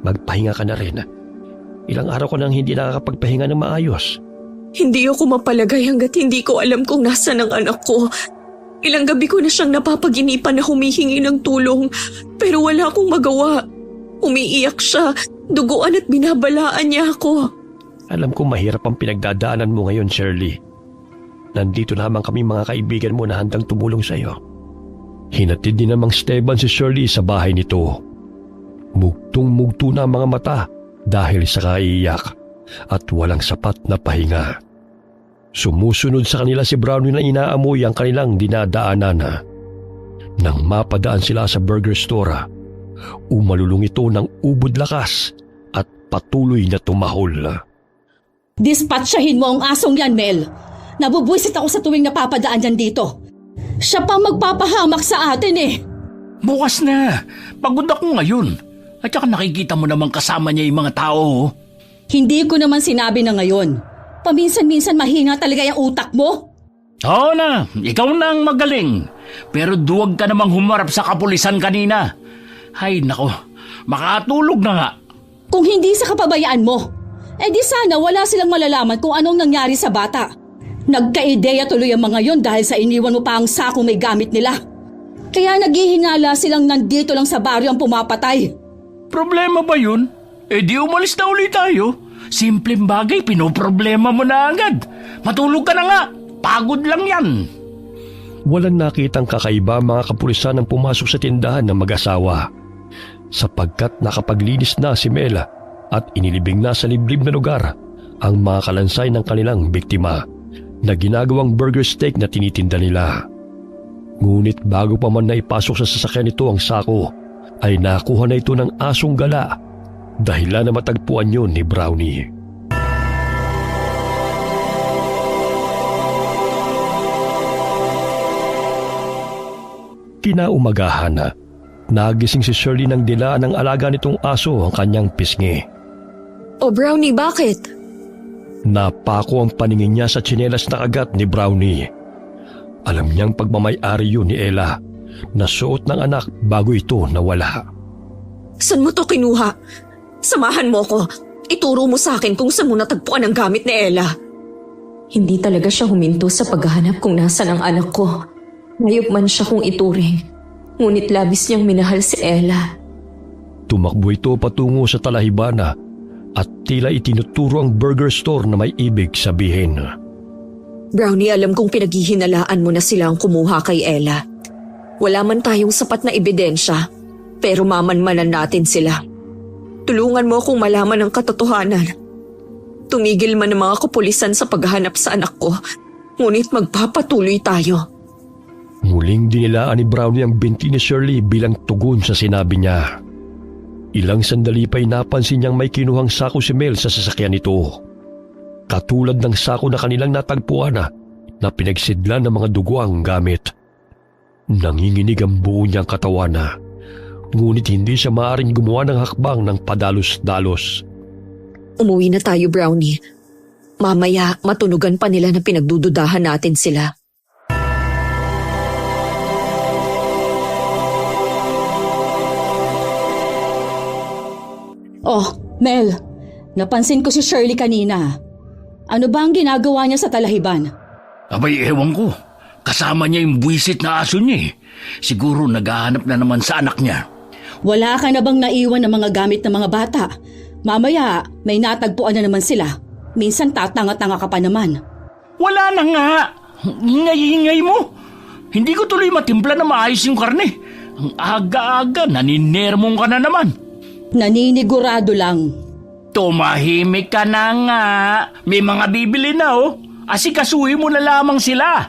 Magpahinga ka na rin. Ilang araw ko nang hindi nakakapagpahinga ng maayos. Hindi ako mapalagay hanggat hindi ko alam kung nasaan ang anak ko. Ilang gabi ko na siyang napapaginipan na humihingi ng tulong, pero wala akong magawa. Umiiyak siya, duguan at binabalaan niya ako. Alam ko mahirap ang pinagdadaanan mo ngayon, Shirley. Nandito lamang kami mga kaibigan mo na handang tumulong sa iyo. Hinatid din namang Esteban si Shirley sa bahay nito. Mugtong-mugto na ang mga mata dahil sa kaiiyak at walang sapat na pahinga. Sumusunod sa kanila si Brownie na inaamoy ang kanilang dinadaanan. Nang mapadaan sila sa burger store, umalulong ito ng ubod lakas at patuloy na tumahol. Dispatchahin mo ang asong yan, Mel. Nabubwisit ako sa tuwing napapadaan yan dito. Siya pa magpapahamak sa atin eh. Bukas na. Pagod ako ngayon. At saka nakikita mo namang kasama niya yung mga tao. Hindi ko naman sinabi na ngayon. Paminsan-minsan mahina talaga yung utak mo. Oo na, ikaw na ang magaling. Pero duwag ka namang humarap sa kapulisan kanina. Hay nako, makatulog na nga. Kung hindi sa kapabayaan mo, di sana wala silang malalaman kung anong nangyari sa bata. Nagka-ideya tuloy ang mga yon dahil sa iniwan mo pa ang sakong may gamit nila. Kaya naghihinala silang nandito lang sa baryo ang pumapatay. Problema ba yun? Di umalis na ulit tayo. Simpleng bagay, pinoproblema mo na agad. Matulog ka na nga. Pagod lang yan. Walang nakitang kakaiba ang mga kapulisan nang pumasok sa tindahan ng mag-asawa, sapagkat nakapaglinis na si Mela at inilibing na sa liblib na lugar ang mga kalansay ng kanilang biktima na ginagawang burger steak na tinitinda nila. Ngunit bago pa man na ipasok sa sasakyan nito ang sako, ay nakuha na ito ng asong gala, dahilan na matagpuan yun ni Brownie. Kinaumagahan, nagising si Shirley nang dilaan ng alaga nitong aso ang kanyang pisngi. O Brownie, bakit? Napako ang paningin niya sa tsinelas na kagat ni Brownie. Alam niyang pagmamay-ari yun ni Ella, na suot ng anak bago ito nawala. Saan mo to kinuha? Samahan mo ko. Ituro mo sa akin kung saan mo natagpuan ang gamit ni Ella. Hindi talaga siya huminto sa paghahanap kung nasan ang anak ko. Ngayop man siya kung ituring. Ngunit labis niyang minahal si Ella. Tumakbo ito patungo sa talahibana at tila itinuturo ang burger store na may ibig sabihin. Brownie, alam kong pinaghihinalaan mo na sila ang kumuha kay Ella. Wala man tayong sapat na ebidensya, pero mamanmanan natin sila. Tulungan mo akong malaman ang katotohanan. Tumigil man ang mga kapulisan sa paghahanap sa anak ko, ngunit magpapatuloy tayo. Muling dinilaan ni Brownie ang binti ni Shirley bilang tugon sa sinabi niya. Ilang sandali pa'y napansin niyang may kinuhang sako si Mel sa sasakyan nito. Katulad ng sako na kanilang natagpuan na pinagsidlan ng mga duguang gamit. Nanginginig ang buo niyang katawan ngunit hindi siya maaaring gumawa ng hakbang ng padalos-dalos. Umuwi na tayo, Brownie. Mamaya matunugan pa nila na pinagdududahan natin sila. Oh, Mel, napansin ko si Shirley kanina. Ano ba ang ginagawa niya sa talahiban? Abay, ewan ko. Kasama niya yung buwisit na aso niya eh. Siguro naghahanap na naman sa anak niya. Wala ka na bang naiwan ng mga gamit ng mga bata? Mamaya, may natagpuan na naman sila. Minsan tatanga-tanga ka pa naman. Wala na nga. Ingay-ingay mo. Hindi ko tuloy matimpla na maayos yung karne. Ang aga-aga, naninermong ka na naman. Naninigurado lang. Tumahimik ka na nga. May mga bibili na oh. Asikasuhin mo na lamang sila.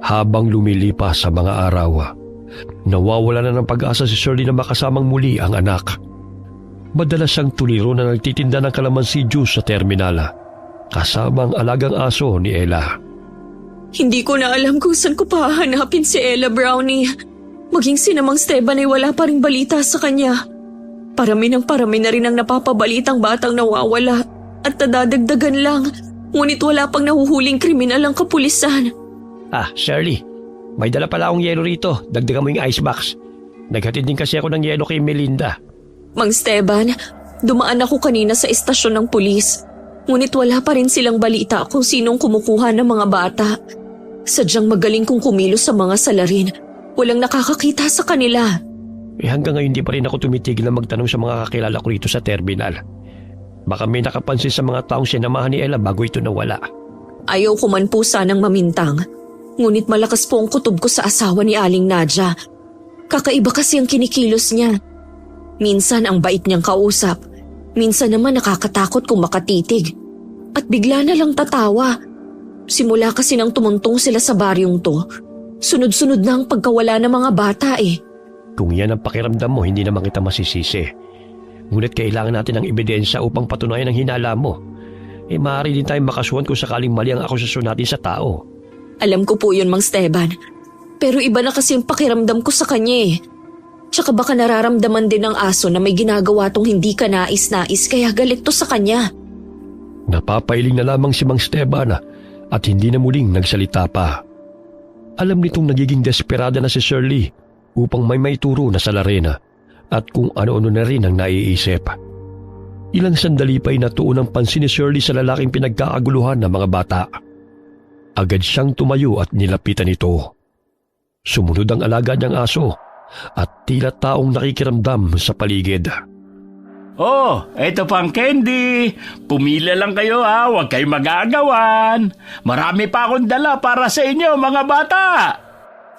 Habang lumilipas sa mga araw, nawawala na ng pag-asa si Shirley na makasamang muli ang anak. Madalas siyang tuliro na nagtitinda ng kalamansi juice sa terminal, kasama ang alagang aso ni Ella. Hindi ko na alam kung saan ko pahanapin si Ella, Brownie. Maging si Namang Esteban ay wala pa ring balita sa kanya. Parami na rin ang napapabalitang batang nawawala at nadadagdagan lang. Ngunit wala pang nahuhuling kriminal ang kapulisan. Shirley, may dala pala akong yelo rito. Dagdagan mo yung icebox. Naghatid din kasi ako ng yelo kay Melinda. Mang Esteban, dumaan ako kanina sa istasyon ng pulis. Ngunit wala pa rin silang balita kung sinong kumukuha ng mga bata. Sadyang magaling kong kumilos sa mga salarin. Walang nakakakita sa kanila. Hanggang ngayon di pa rin ako tumitigil na magtanong sa mga kakilala ko rito sa terminal. Baka may nakapansin sa mga taong sinamahan ni Ella bago ito nawala. Ayaw ko man po sanang mamintang. Ngunit malakas po ang kutob ko sa asawa ni Aling Nadia. Kakaiba kasi ang kinikilos niya. Minsan ang bait niyang kausap. Minsan naman nakakatakot kung makatitig. At bigla na lang tatawa. Simula kasi nang tumuntong sila sa baryong to, sunod-sunod na ang pagkawala ng mga bata eh. Kung yan ang pakiramdam mo, hindi naman kita masisisi. Ngunit kailangan natin ng ebidensya upang patunayan ang hinala mo. Maaari din tayong makasuhan kung sakaling mali ang akusasyon natin sa tao. Alam ko po yun, Mang Esteban. Pero iba na kasi ang pakiramdam ko sa kanya eh. Tsaka baka nararamdaman din ng aso na may ginagawa tong hindi ka nais-nais kaya galit to sa kanya. Napapailing na lamang si Mang Esteban at hindi na muling nagsalita pa. Alam nitong nagiging desperada na si Shirley upang may maituro na salarin at kung ano-ano na rin ang naiisip. Ilang sandali pa ay natuon ang pansin ni Shirley sa lalaking pinagkaaguluhan ng mga bata. Agad siyang tumayo at nilapitan ito. Sumunod ang alaga niyang aso at tila taong nakikiramdam sa paligid. Oh, eto pang candy. Pumila lang kayo huwag kayong mag-aagawan. Marami pa akong dala para sa inyo mga bata.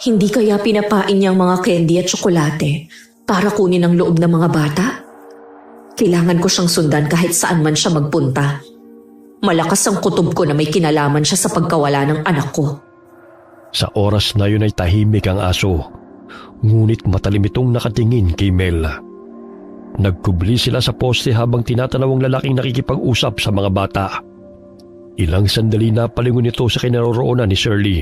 Hindi kaya pinapain niyang mga candy at tsokolate para kunin ang loob ng mga bata? Kailangan ko siyang sundan kahit saan man siya magpunta. Malakas ang kutob ko na may kinalaman siya sa pagkawala ng anak ko. Sa oras na yun ay tahimik ang aso, ngunit matalim itong nakatingin kay Mel. Nagkubli sila sa poste habang tinatanaw ang lalaking nakikipag-usap sa mga bata. Ilang sandali na palingon ito sa kinaroroonan ni Shirley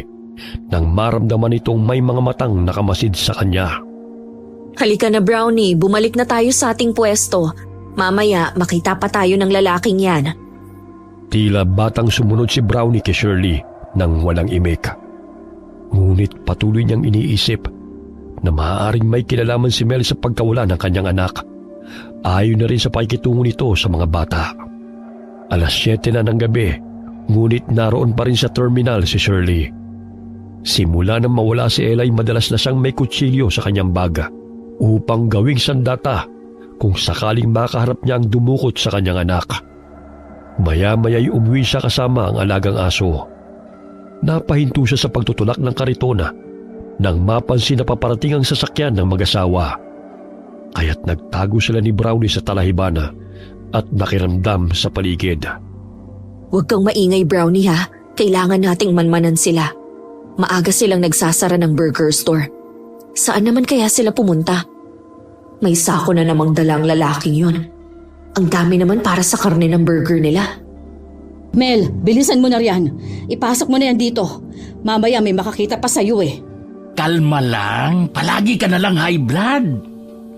nang maramdaman itong may mga matang nakamasid sa kanya. Halika na, Brownie, bumalik na tayo sa ating pwesto. Mamaya makita pa tayo ng lalaking yan. Tila batang sumunod si Brownie kay Shirley nang walang imik. Ngunit patuloy niyang iniisip na maaaring may kinalaman si Mel sa pagkawala ng kanyang anak. Ayon na rin sa pakikitungo nito sa mga bata. 7:00 na ng gabi, ngunit naroon pa rin sa terminal si Shirley. Simula nang mawala si Ella ay madalas na siyang may kutsilyo sa kanyang baga upang gawing sandata kung sakaling makaharap niya ang dumukot sa kanyang anak. Maya-maya'y umuwi siya kasama ang alagang aso. Napahinto siya sa pagtutulak ng karitona nang mapansin na paparating ang sasakyan ng mag-asawa. Kaya't nagtago sila ni Brownie sa talahibana at nakiramdam sa paligid. Huwag kang maingay, Brownie ha. Kailangan nating manmanan sila. Maaga silang nagsasara ng burger store. Saan naman kaya sila pumunta? May sako na namang dalang lalaking yun. Ang dami naman para sa karne ng burger nila. Mel, bilisan mo na riyan. Ipasok mo na yan dito. Mamaya may makakita pa sa'yo eh. Kalma lang. Palagi ka na lang high blood.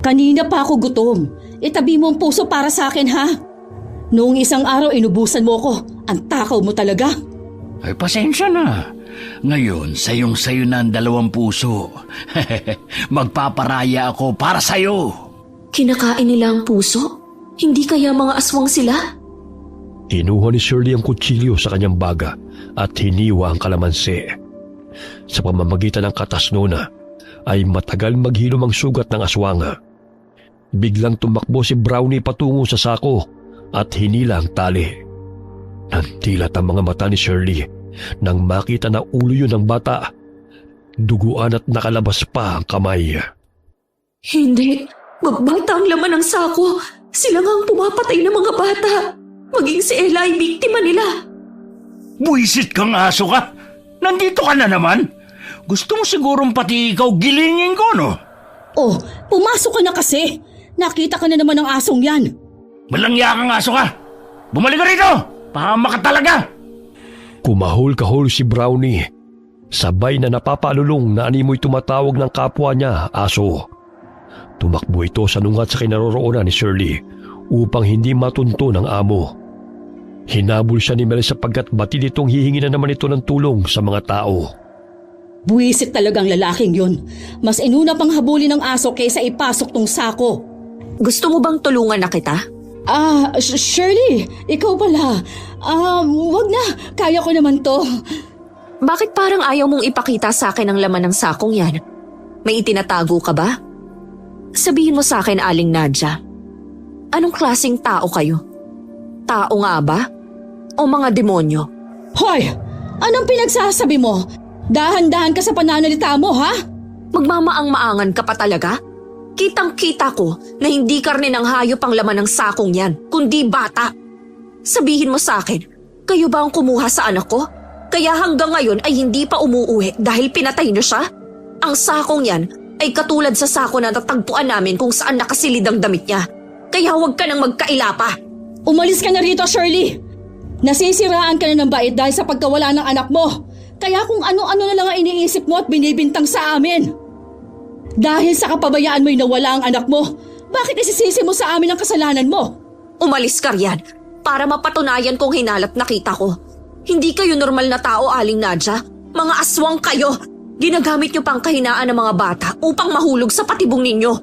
Kanina pa ako gutom. Itabi mo ang puso para sa akin ha. Noong isang araw inubusan mo ko. Ang takaw mo talaga. Ay, pasensya na. Ngayon, sayong-sayo na ang 2 puso. Magpaparaya ako para sa'yo. Kinakain nila ang puso? Hindi kaya mga aswang sila? Kinuha ni Shirley ang kutsilyo sa kanyang baga at hiniwa ang kalamansi. Sa pamamagitan ng katasnona ay matagal maghilom ang sugat ng aswang. Biglang tumakbo si Brownie patungo sa sako at hinila ang tali. Nantilat ang mga mata ni Shirley nang makita na ulo yun ng bata. Duguan at nakalabas pa ang kamay. Hindi. Bata ang laman ng sako. Sila nga ang pumapatay ng mga bata. Maging si Ella ay biktima nila. Buisit kang aso ka! Nandito ka na naman! Gusto mo sigurong pati ikaw gilingin ko, no? Oh, pumasok ka na kasi. Nakita ka na naman ng asong yan. Malangya kang aso ka! Bumalik ka rito! Pahama ka talaga! Kumahol-kahol si Brownie. Sabay na napapalulong na animoy tumatawag ng kapwa niya, aso. Tumakbo ito sa nungat sa kinaroroonan ni Shirley upang hindi matunto ng amo. Hinabol siya ni Mel sapagkat batid itong hihingi na naman ito ng tulong sa mga tao. Buwisit talagang lalaking yun. Mas inuna pang habulin ng aso kaysa ipasok tong sako. Gusto mo bang tulungan na kita? Shirley, ikaw pala. Wag na. Kaya ko naman to. Bakit parang ayaw mong ipakita sa akin ang laman ng sakong yan? May itinatago ka ba? Sabihin mo sa akin, Aling Nadja. Anong klaseng tao kayo? Tao nga ba? O mga demonyo? Hoy! Anong pinagsasabi mo? Dahan-dahan ka sa pananalita mo, ha? Magmamaang-maangan ka pa talaga? Kitang-kita ko na hindi karne ng hayop ang laman ng sakong yan, kundi bata. Sabihin mo sa akin, kayo ba ang kumuha sa anak ko? Kaya hanggang ngayon ay hindi pa umuuwi dahil pinatay niyo siya? Ang sakong yan ay katulad sa sako na natagpuan namin kung saan nakasilid ang damit niya. Kaya huwag ka nang magkaila pa. Umalis ka na rito, Shirley! Nasisiraan ka na ng bait dahil sa pagkawala ng anak mo. Kaya kung ano-ano na lang ang iniisip mo at binibintang sa amin. Dahil sa kapabayaan mo'y nawala ang anak mo, bakit isisisi mo sa amin ang kasalanan mo? Umalis ka riyan para mapatunayan kong hinalat nakita ko. Hindi kayo normal na tao, Aling Nadja. Mga aswang kayo. Ginagamit niyo pang kahinaan ng mga bata upang mahulog sa patibong ninyo.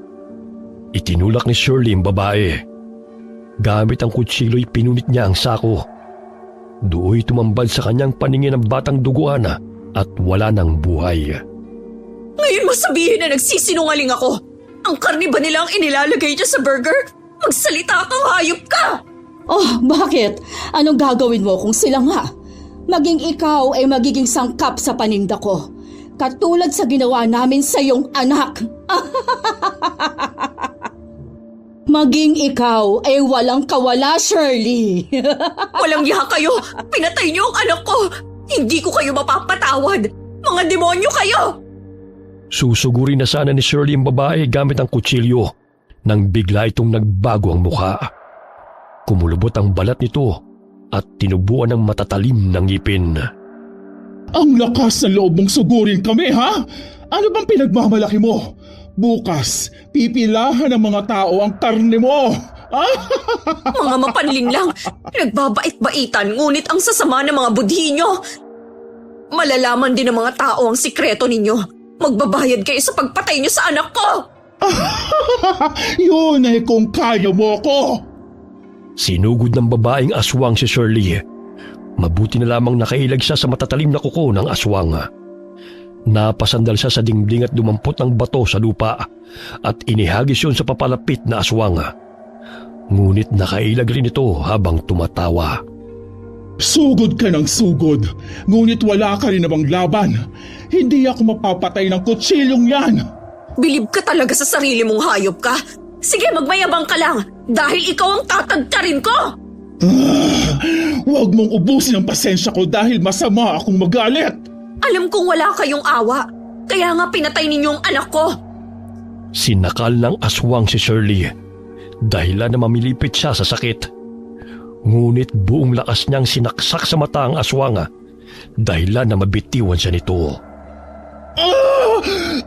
Itinulak ni Shirley ang babae. Gamit ang kutsilo'y pinunit niya ang sako. Dooy tumambad sa kanyang paningin ang batang duguan at wala ng buhay. Ngayon mo sabihin na nagsisinungaling ako. Ang karne ba nila ang inilalagay niya sa burger? Magsalita kang hayop ka! Oh, bakit? Anong gagawin mo kung sila nga? Maging ikaw ay magiging sangkap sa paninda ko. Katulad sa ginawa namin sa iyong anak. Maging ikaw ay walang kawala, Shirley. Walang yaha kayo! Pinatay niyo ang anak ko! Hindi ko kayo mapapatawad! Mga demonyo kayo! Susugurin na sana ni Shirley ang babae gamit ang kutsilyo nang bigla itong nagbago ang mukha. Kumulubot ang balat nito at tinubuan ng matatalim ng ngipin. Ang lakas ng loob mong sugurin kami, ha? Ano bang pinagmamalaki mo? Bukas, pipilahan ng mga tao ang karne mo. Mga mapanling lang, nagbabait-baitan ngunit ang sasama ng mga budhi nyo. Malalaman din ng mga tao ang sikreto ninyo. Magbabayad kayo sa pagpatay nyo sa anak ko. Yun ay kung kaya mo ko. Sinugod ng babaeng aswang si Shirley. Mabuti na lamang nakailag siya sa matatalim na kuko ng aswang. Napasandal siya sa dingding at dumampot ng bato sa lupa at inihagis yun sa papalapit na aswang. Ngunit nakailag rin ito habang tumatawa. Sugod ka ng sugod, ngunit wala ka rin namang laban. Hindi ako mapapatay ng kutsilyong yan. Bilib ka talaga sa sarili mong hayop ka. Sige, magmayabang ka lang dahil ikaw ang tatagtarin ko. Huwag mong ubusin ang pasensya ko dahil masama akong magalit. Alam kong wala kayong awa, kaya nga pinatay ninyo ang anak ko. Sinakal ng aswang si Shirley, dahilan na mamilipit siya sa sakit. Ngunit buong lakas niyang sinaksak sa mata ang aswang, dahilan na mabitiwan siya nito.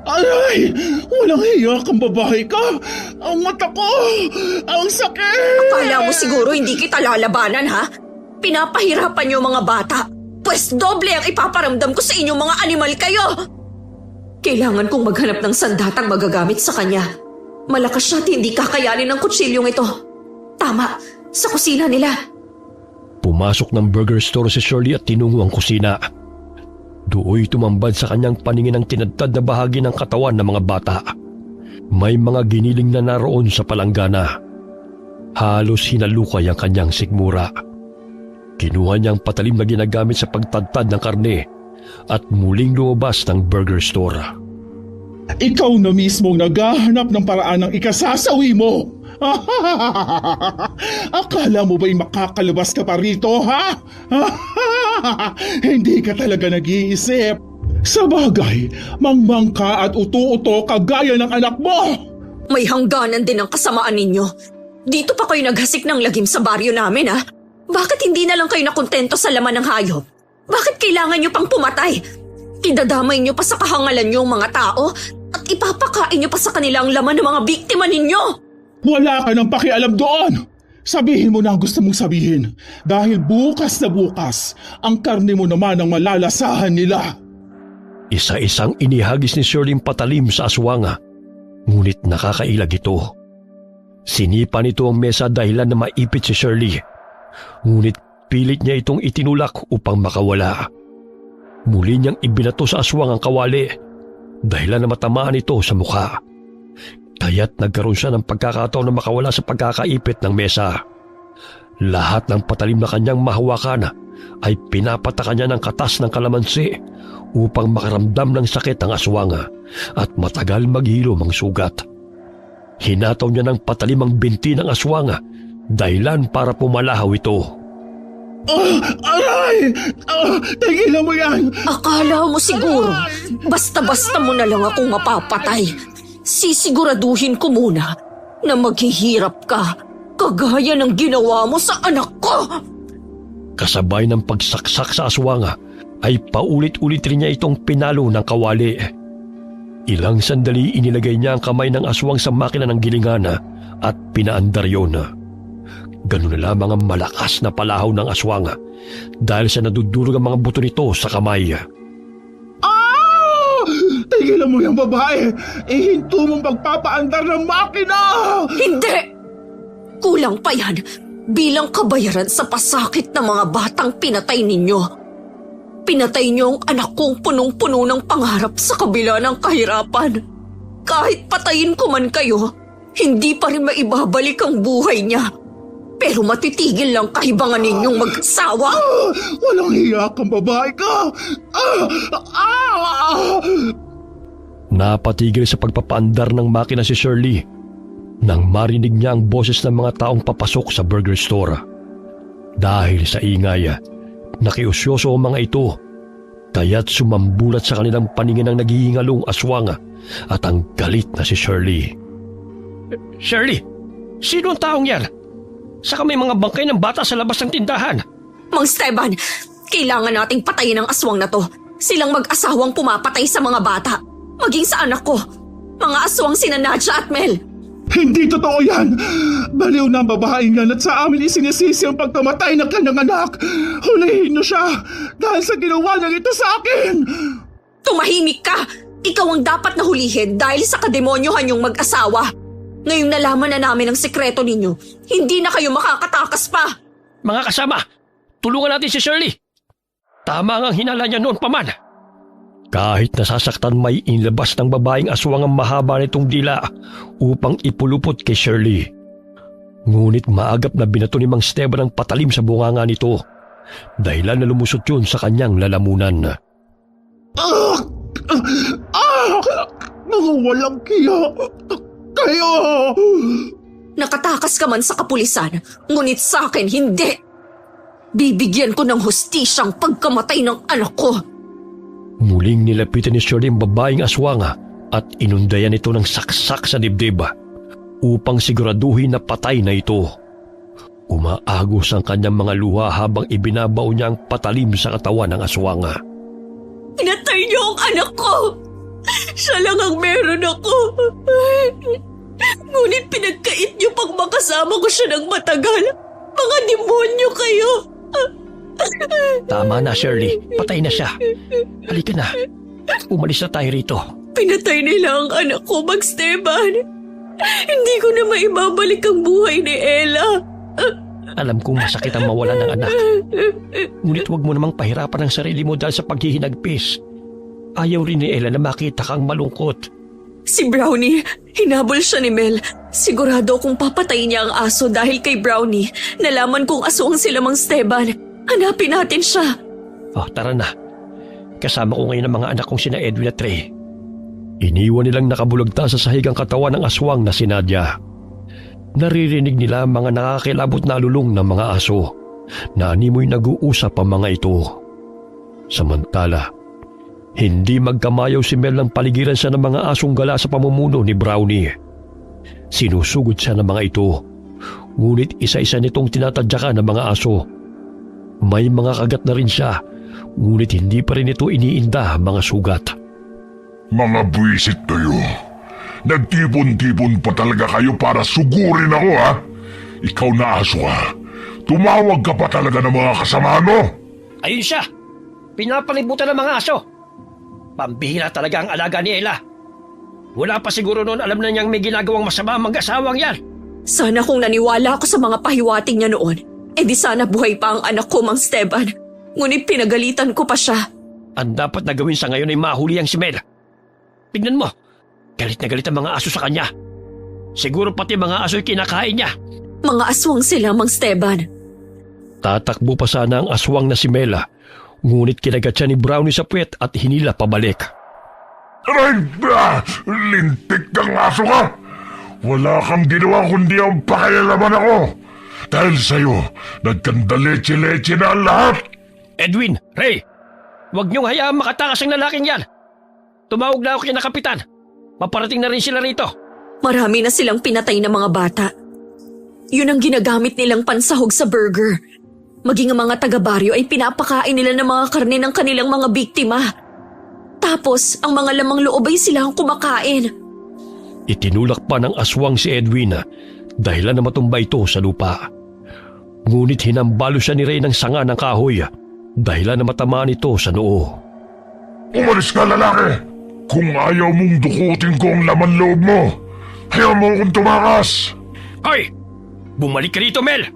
Aray! Walang hiya kang babae ka! Ang mata ko! Ang sakit! Akala mo siguro hindi kita lalabanan, ha? Pinapahirapan niyo mga bata. Pwes doble ang ipaparamdam ko sa inyong mga animal kayo! Kailangan kong maghanap ng sandatang magagamit sa kanya. Malakas siya at hindi kakayanin ng kutsilyong ito. Tama, sa kusina nila. Pumasok ng burger store si Shirley at tinungo ang kusina. Dooy tumambad sa kanyang paningin ang tinadtad na bahagi ng katawan ng mga bata. May mga giniling na naroon sa palanggana. Halos hinalukay ang kanyang sikmura. Kinuha niyang patalim na ginagamit sa pagtadtad ng karne at muling lumabas ng burger store. Ikaw na mismong naghahanap ng paraan ng ikasasawi mo. Akala mo ba'y makakalabas ka pa rito, ha? Hindi ka talaga nag-iisip. Sa bagay, mangmang ka at uto-uto kagaya ng anak mo. May hangganan din ang kasamaan ninyo. Dito pa kayo naghasik ng lagim sa baryo namin, ha? Bakit hindi na lang kayo nakontento sa laman ng hayop? Bakit kailangan nyo pang pumatay? Idadamay nyo pa sa kahangalan nyo ang mga tao at ipapakain nyo pa sa kanila ang laman ng mga biktima ninyo. Wala ka nang pakialam doon. Sabihin mo na ang gusto mong sabihin. Dahil bukas na bukas, ang karne mo naman ang malalasahan nila. Isa-isang inihagis ni Shirley patalim sa aswanga. Ngunit nakakailag ito. Sinipa nito ang mesa dahilan na maipit si Shirley. Ngunit pilit niya itong itinulak upang makawala. Muli niyang ibinato sa aswang ang kawali dahilan na matamaan ito sa mukha. Kaya't nagkaroon siya ng pagkakataon na makawala sa pagkakaipit ng mesa. Lahat ng patalim na kanyang mahawakan ay pinapatakan niya ng katas ng kalamansi upang makaramdam ng sakit ang aswanga at matagal maghilom ang sugat. Hinataw niya ng patalim ang binti ng aswanga dahilan para pumalahaw ito. Aray! Tigilan mo yan! Akala mo siguro, basta-basta mo na lang akong mapapatay. Sisiguraduhin ko muna na maghihirap ka kagaya ng ginawa mo sa anak ko. Kasabay ng pagsaksak sa aswanga ay paulit-ulit rin niya itong pinalo ng kawali. Ilang sandali inilagay niya ang kamay ng aswang sa makina ng gilingan at pinaandar yun. Ganun na lamang ang malakas na palahaw ng aswanga dahil sa nadudurog ang mga buto nito sa kamay. Tigilan mo yung babae! Ihinto mong pagpapaandar ng makina! Hindi! Kulang pa yan bilang kabayaran sa pasakit ng mga batang pinatay ninyo. Pinatay niyo ang anak kong punong-puno ng pangarap sa kabila ng kahirapan. Kahit patayin ko man kayo, hindi pa rin maibabalik ang buhay niya. Pero matitigil lang kahibangan ninyong mag-asawa. Walang hiya kang babae ka! Napatigil sa pagpapaandar ng makina si Shirley nang marinig niya ang boses ng mga taong papasok sa burger store. Dahil sa ingay, nakiusyoso ang mga ito, kaya't sumambulat sa kanilang paningin ang naghihingalong aswang at ang galit na si Shirley. Shirley, sino ang taong yan? Saka may mga bangkay ng bata sa labas ng tindahan. Mang Esteban, kailangan nating patayin ang aswang na to. Silang mag-asawang pumapatay sa mga bata. Maging sa anak ko. Mga aswang sina Nadja at Mel. Hindi totoo yan! Baliw na ang babaeng yan at sa amin isinisisi ang pagkamatay ng kanyang anak! Hulihin niyo siya dahil sa ginawa niya ito sa akin! Tumahimik ka! Ikaw ang dapat na hulihin dahil sa kademonyohan yung mag-asawa. Ngayong nalaman na namin ang sekreto ninyo, hindi na kayo makakatakas pa! Mga kasama, tulungan natin si Shirley. Tama ang hinala niya noon pa man. Kahit nasasaktan may inilabas ng babaeng aswang ang mahaba nitong dila upang ipulupot kay Shirley. Ngunit maagap na binato ni Mang Esteban ang patalim sa bunganga nito dahilan na lumusot yun sa kanyang lalamunan. Mga walang kiya! Kayo! Nakatakas ka man sa kapulisan, ngunit sa akin hindi. Bibigyan ko ng hustisyang pagkamatay ng anak ko. Muling nilapitan ni Shirley ang babaeng aswanga at inundayan ito ng saksak sa dibdib upang siguraduhin na patay na ito. Umaagos ang kanyang mga luha habang ibinabaw niya ang patalim sa katawan ng aswanga. Pinatay niyo ang anak ko! Siya lang ang meron ako. Ngunit pinagkait niyo pang makasama ko siya ng matagal. Mga demonyo kayo! Tama na, Shirley. Patay na siya. Halika na. Umalis na tayo rito. Pinatay nila ang anak ko, Mang Esteban. Hindi ko na maibabalik ang buhay ni Ella. Alam kong masakit ang mawala ng anak. Ngunit huwag mo namang pahirapan ang sarili mo dahil sa paghihinagpis. Ayaw rin ni Ella na makita kang malungkot. Si Brownie, hinabol siya ni Mel. Sigurado kung papatayin niya ang aso dahil kay Brownie. Nalaman kong aswang sila Mang Esteban. Hanapin natin siya. Oh, tara na. Kasama ko ngayon ang mga anak kong sina Edwin at Trey. Iniwan nilang nakabulagta sa sahig ang katawan ng aswang na si Nadia. Naririnig nila ang mga nakakilabot na alulong ng mga aso na animoy nag-uusap ang mga ito. Samantala, hindi magkamayaw si Mel ng paligiran siya ng mga asong gala sa pamumuno ni Brownie. Sinusugod siya ng mga ito, ngunit isa-isa nitong tinatadyakan ng mga aso. May mga kagat na rin siya, ngunit hindi pa rin ito iniinda ang mga sugat. Mga buwisit kayo. Nagtipon-tipon pa talaga kayo para sugurin ako, ha? Ikaw na aso, ha? Tumawag ka pa talaga ng mga kasama mo? Ayun siya! Pinapalibutan ng mga aso! Pambihira talaga ang alaga ni Ella. Wala pa siguro noon alam na niyang may ginagawang masama ang mag-asawang yan. Sana kung naniwala ako sa mga pahiwating niya noon, di sana buhay pa ang anak ko, Mang Esteban. Ngunit pinagalitan ko pa siya. Ang dapat na gawin sa ngayon ay mahuli ang si Mel. Tignan mo, galit na galit ang mga aso sa kanya. Siguro pati mga aso'y kinakain niya. Mga aswang sila, Mang Esteban. Tatakbo pa sana ang aswang na si Mela, ngunit kinagat siya ni Brownie sa puwet at hinila pabalik. Aray! Lintik kang aso ka! Wala kang ginawa kundi ang pakialaman ako. Dahil sa'yo, nagkandaleche-leche na ang lahat. Edwin, Ray, huwag niyong hayaang makatakas ang lalaking yan. Tumawag na ako kina Kapitan. Maparating na rin sila rito. Marami na silang pinatay na mga bata. Yun ang ginagamit nilang pansahog sa burger. Maging ang mga taga-baryo ay pinapakain nila ng mga karne ng kanilang mga biktima. Tapos, ang mga lamang loob ay silang kumakain. Itinulak pa ng aswang si Edwin dahilan na matumba ito sa lupa. Ngunit hinambalo siya ni Ray ng sanga ng kahoy dahilan na matamaan ito sa noo. Umalis ka, lalaki! Kung ayaw mong dukutin ko ang laman loob mo, ayaw mo akong tumakas! Hoy! Bumalik ka rito, Mel!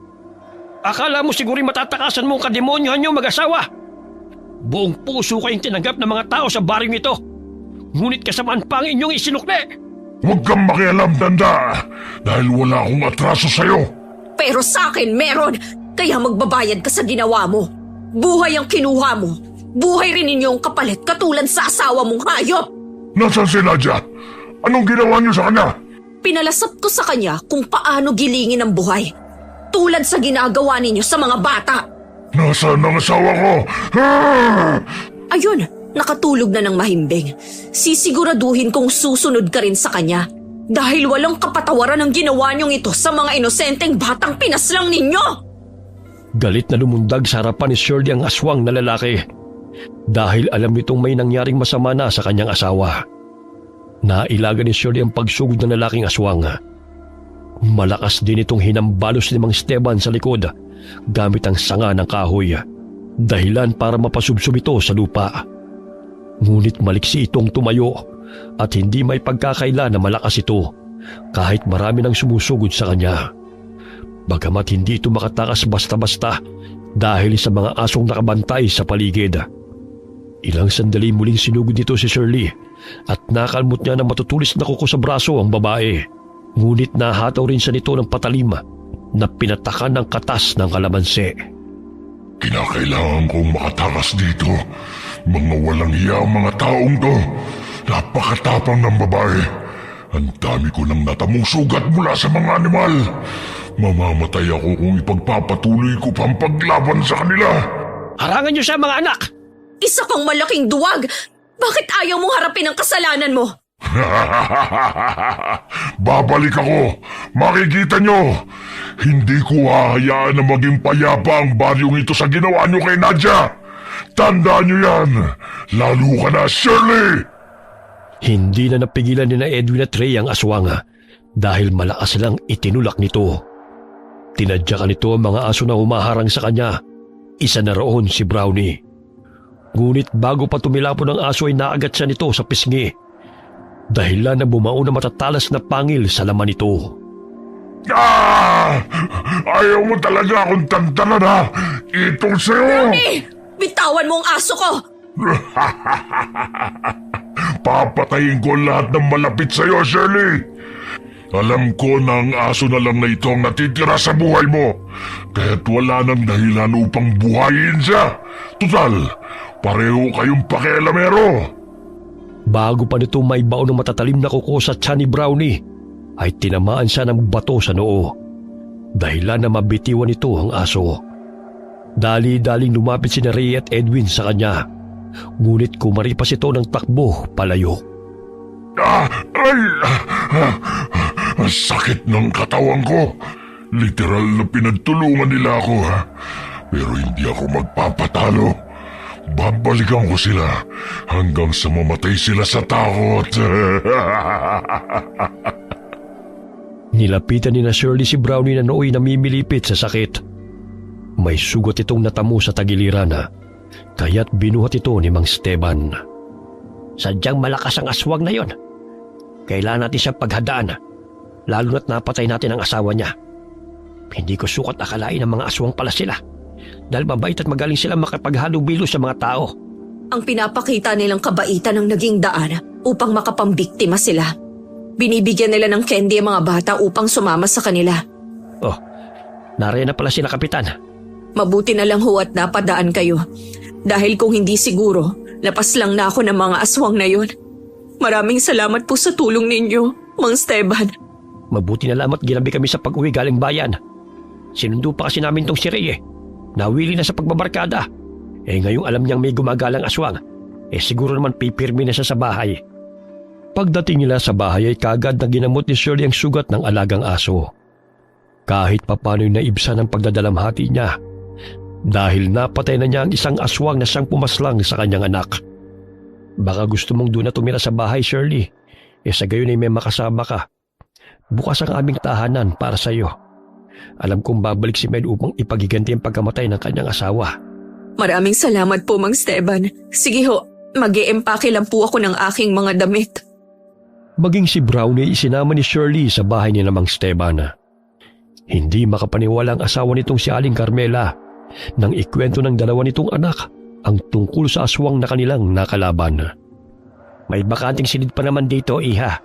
Akala mo siguro'y matatakasan mo ang kademonyohan niyo mag-asawa? Buong puso kayong tinanggap ng mga tao sa baryong ito. Ngunit kasamaan pa ang inyong isinukli. Huwag kang makialam, tanda, dahil wala akong atraso sa'yo. Pero sa akin meron, kaya magbabayad ka sa ginawa mo. Buhay ang kinuha mo. Buhay rin ninyong kapalit katulad sa asawa mong hayop. Nasaan si Nadia? Anong ginawa niyo sa kanya? Pinalasap ko sa kanya kung paano gilingin ang buhay. Tulad sa ginagawa ninyo sa mga bata. Nasaan ang asawa ko? Ah! Ayun, nakatulog na ng mahimbing. Sisiguraduhin kong susunod ka rin sa kanya. Dahil walang kapatawaran ang ginawa niyong ito sa mga inosenteng batang pinaslang ninyo. Galit na lumundag sa harapan ni Shirley ang aswang na lalaki dahil alam nitong may nangyaring masama na sa kanyang asawa. Nailaga ni Shirley ang pagsugod ng lalaking aswang. Malakas din itong hinambalos ni Mang Esteban sa likod gamit ang sanga ng kahoy, dahilan para mapasubsob ito sa lupa. Ngunit maliksi itong tumayo at hindi may pagkakaila na malakas ito kahit marami nang sumusugod sa kanya. Bagamat hindi ito makatakas basta-basta dahil sa mga asong nakabantay sa paligid. Ilang sandali muling sinugod nito si Shirley at nakalmot niya na matutulis na kuko sa braso ang babae. Ngunit nahataw rin siya nito ng patalim na pinatakan ng katas ng kalamansi. Kinakailangan kong makatakas dito. Mga walang hiya ang mga taong to. Napakatapang ng babae. Ang dami ko nang natamong sugat mula sa mga animal. Mamamatay ako kung ipagpapatuloy ko pa ang paglaban sa kanila. Harangan niyo siya, mga anak! Isa kang malaking duwag! Bakit ayaw mong harapin ang kasalanan mo? Babalik ako. Makikita nyo. Hindi ko hahayaan na maging payapa ang baryong ito sa ginawa nyo kay Nadia. Tandaan nyo yan. Lalo ka na, Shirley! Hindi na napigilan ni na Edwin at Ray ang aswang dahil malakas silang itinulak nito. Tinadyakan nito ang mga aso na humaharang sa kanya. Isa na roon si Brownie. Ngunit bago pa tumilapon ang aso ay naagat siya nito sa pisngi. Dahilan na bumao na matatalas na pangil sa laman nito. Ayaw mo talaga akong tantanan, ha? Itong sa'yo! Bitawan mo ang aso ko! Papatayin ko lahat ng malapit sa'yo, Shirley! Alam ko na ang aso na lang na ito ang natitira sa buhay mo. Kaya't wala nang dahilan upang buhayin siya. Tutal, pareho kayong pakialamero. Bago pa nito may baon ng matatalim na kuko sa tiyan ni Brownie, ay tinamaan siya ng bato sa noo. Dahilan na mabitiwan nito ang aso. Dali-daling lumapit si Ray at Edwin sa kanya. Ngunit kumaripas ito ng takbo palayo. Ang sakit ng katawan ko. Literal na pinagtulungan nila ako, ha? Pero hindi ako magpapatalo. Babalikan ko sila hanggang sa mamatay sila sa takot. Nilapitan ni na Shirley si Brownie na nooy namimilipit sa sakit. May sugat itong natamo sa tagiliran, kaya't binuhat ito ni Mang Esteban. Sadyang malakas ang aswang na yon. Kailangan natin siyang paghadaan, lalo na't napatay natin ang asawa niya. Hindi ko sukat akalain ng mga aswang pala sila, dahil mabait at magaling sila makapaghalubilo sa mga tao. Ang pinapakita nilang kabaitan ang naging daan upang makapambiktima sila. Binibigyan nila ng candy ang mga bata upang sumama sa kanila. Oh, nariyan na pala sila, Kapitan. Mabuti na lang ho at napadaan kayo. Dahil kung hindi siguro, lapas lang na ako ng mga aswang na yon. Maraming salamat po sa tulong ninyo, Mang Esteban. Mabuti na lang at ginabi kami sa pag-uwi galing bayan. Sinundo pa kasi namin tong si Ray. Nawili na sa pagbabarkada. Ngayong alam niyang may gumagalang aswang, siguro naman pipirmi na siya sa bahay. Pagdating nila sa bahay ay kagad na ginamot ni Shirley ang sugat ng alagang aso. Kahit papano'y naibsan ang pagdadalamhati niya, dahil napatay na niya ang isang aswang na siyang pumaslang sa kanyang anak. Baka gusto mong doon na tumira sa bahay, Shirley. Sa gayon ay may makasama ka. Bukas ang aming tahanan para sa iyo. Alam kong babalik si Med upang ipagiganti ang pagkamatay ng kanyang asawa. Maraming salamat po, Mang Esteban. Sige ho, mag-e-empake lang po ako ng aking mga damit. Maging si Brownie isinama ni Shirley sa bahay ni Mang Esteban. Hindi makapaniwala ang asawa nitong si Aling Carmela nang ikwento ng dalawa nitong anak ang tungkol sa aswang na kanilang nakalaban. May bakanting silid pa naman dito, Iha.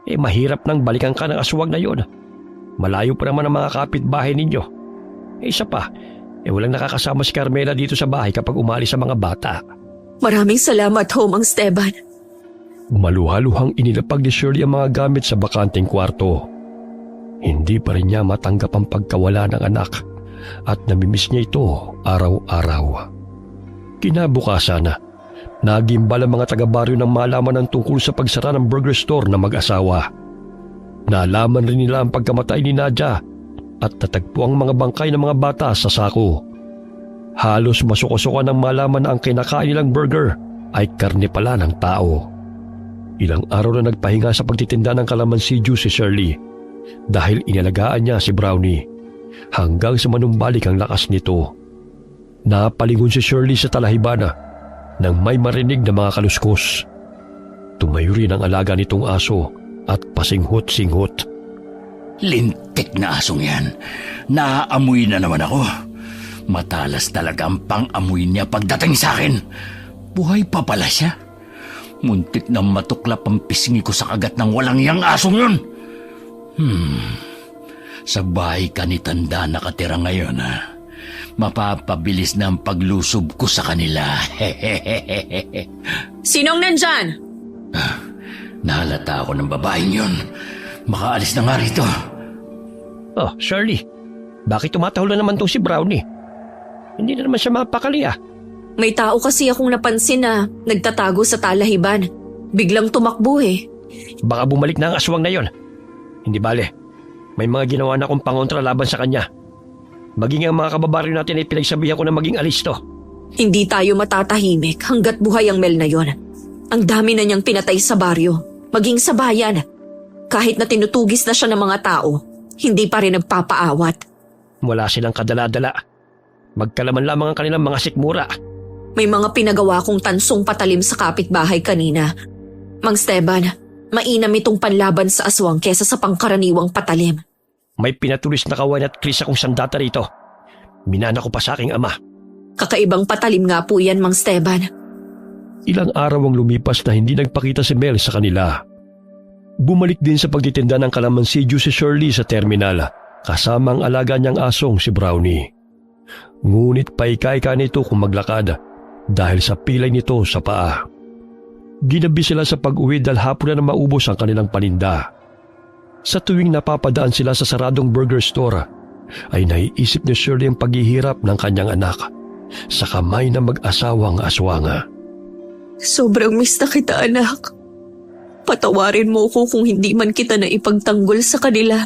Mahirap nang balikan ka ng aswang na yon. Malayo pa naman ang mga kapitbahay ninyo. Isa pa, walang nakakasama si Carmela dito sa bahay kapag umalis sa mga bata. Maraming salamat ho, Mang Esteban. Maluhaluhang inilapag ni Shirley ang mga gamit sa bakanting kwarto. Hindi pa rin niya matanggap ang pagkawala ng anak at namimiss niya ito araw-araw. Kinabukasan, nagimbal ang mga taga-baryo ng malaman ng tungkol sa pagsara ng burger store na mag-asawa. Nalaman rin nila ang pagkamatay ni Nadia at natagpo ang mga bangkay ng mga bata sa sako. Halos masuko-suka ng malaman na ang kinakain nilang burger ay karne pala ng tao. Ilang araw na nagpahinga sa pagtitinda ng kalamansi juice si Shirley dahil inalagaan niya si Brownie hanggang sa manumbalik ang lakas nito. Napalingon si Shirley sa talahibana nang may marinig na mga kaluskos. Tumayo rin ang alaga nitong aso at pasinghot-singhot. Lintik na asong yan. Naaamoy na naman ako. Matalas talaga ang pang-amoy niya pagdating sa akin. Buhay pa pala siya. Muntik na matuklap ang pisngi ko sa kagat ng walang yang asong yun. Sa bahay ka ni Tanda nakatira ngayon, ha? Mapapabilis na ang paglusob ko sa kanila. Sinong nandyan? Nahalata ako ng babaeng yun. Makaalis na nga rito. Oh, Shirley, bakit tumatahol na naman tong si Brownie? Hindi na naman siya mapakali, May tao kasi akong napansin na nagtatago sa talahiban. Biglang tumakbo Baka bumalik na ang aswang na yon. Hindi bale, may mga ginawa na akong pangontra laban sa kanya. Maging ang mga kababaryo natin ay pinagsabihan ko na maging alisto. Hindi tayo matatahimik hanggat buhay ang Mel na yon. Ang dami na niyang pinatay sa baryo, maging sa bayan. Kahit na tinutugis na siya ng mga tao, hindi pa rin nagpapaawat. Wala silang kadala-dala. Magkalaman lamang ang kanilang mga sikmura. May mga pinagawa kong tansong patalim sa kapitbahay kanina. Mang Esteban, mainam itong panlaban sa aswang kesa sa pangkaraniwang patalim. may pinatulis na kawan at kris akong sandata rito. Minana ko pa sa aking ama. Kakaibang patalim nga po yan, Mang Esteban. Ilang araw ang lumipas na hindi nagpakita si Mel sa kanila. Bumalik din sa pagtitinda ng kalamansidyo si Shirley sa terminal kasama ang alaga niyang asong si Brownie. Ngunit paika-ika nito kung maglakad dahil sa pilay nito sa paa. Ginabi sila sa pag-uwi dahil hapon na maubos ang kanilang paninda. Sa tuwing napapadaan sila sa saradong burger store, ay naiisip ni Shirley ang paghihirap ng kanyang anak sa kamay ng mag-asawang aswanga. Sobrang miss na kita, anak. Patawarin mo ko kung hindi man kita na ipagtanggol sa kanila.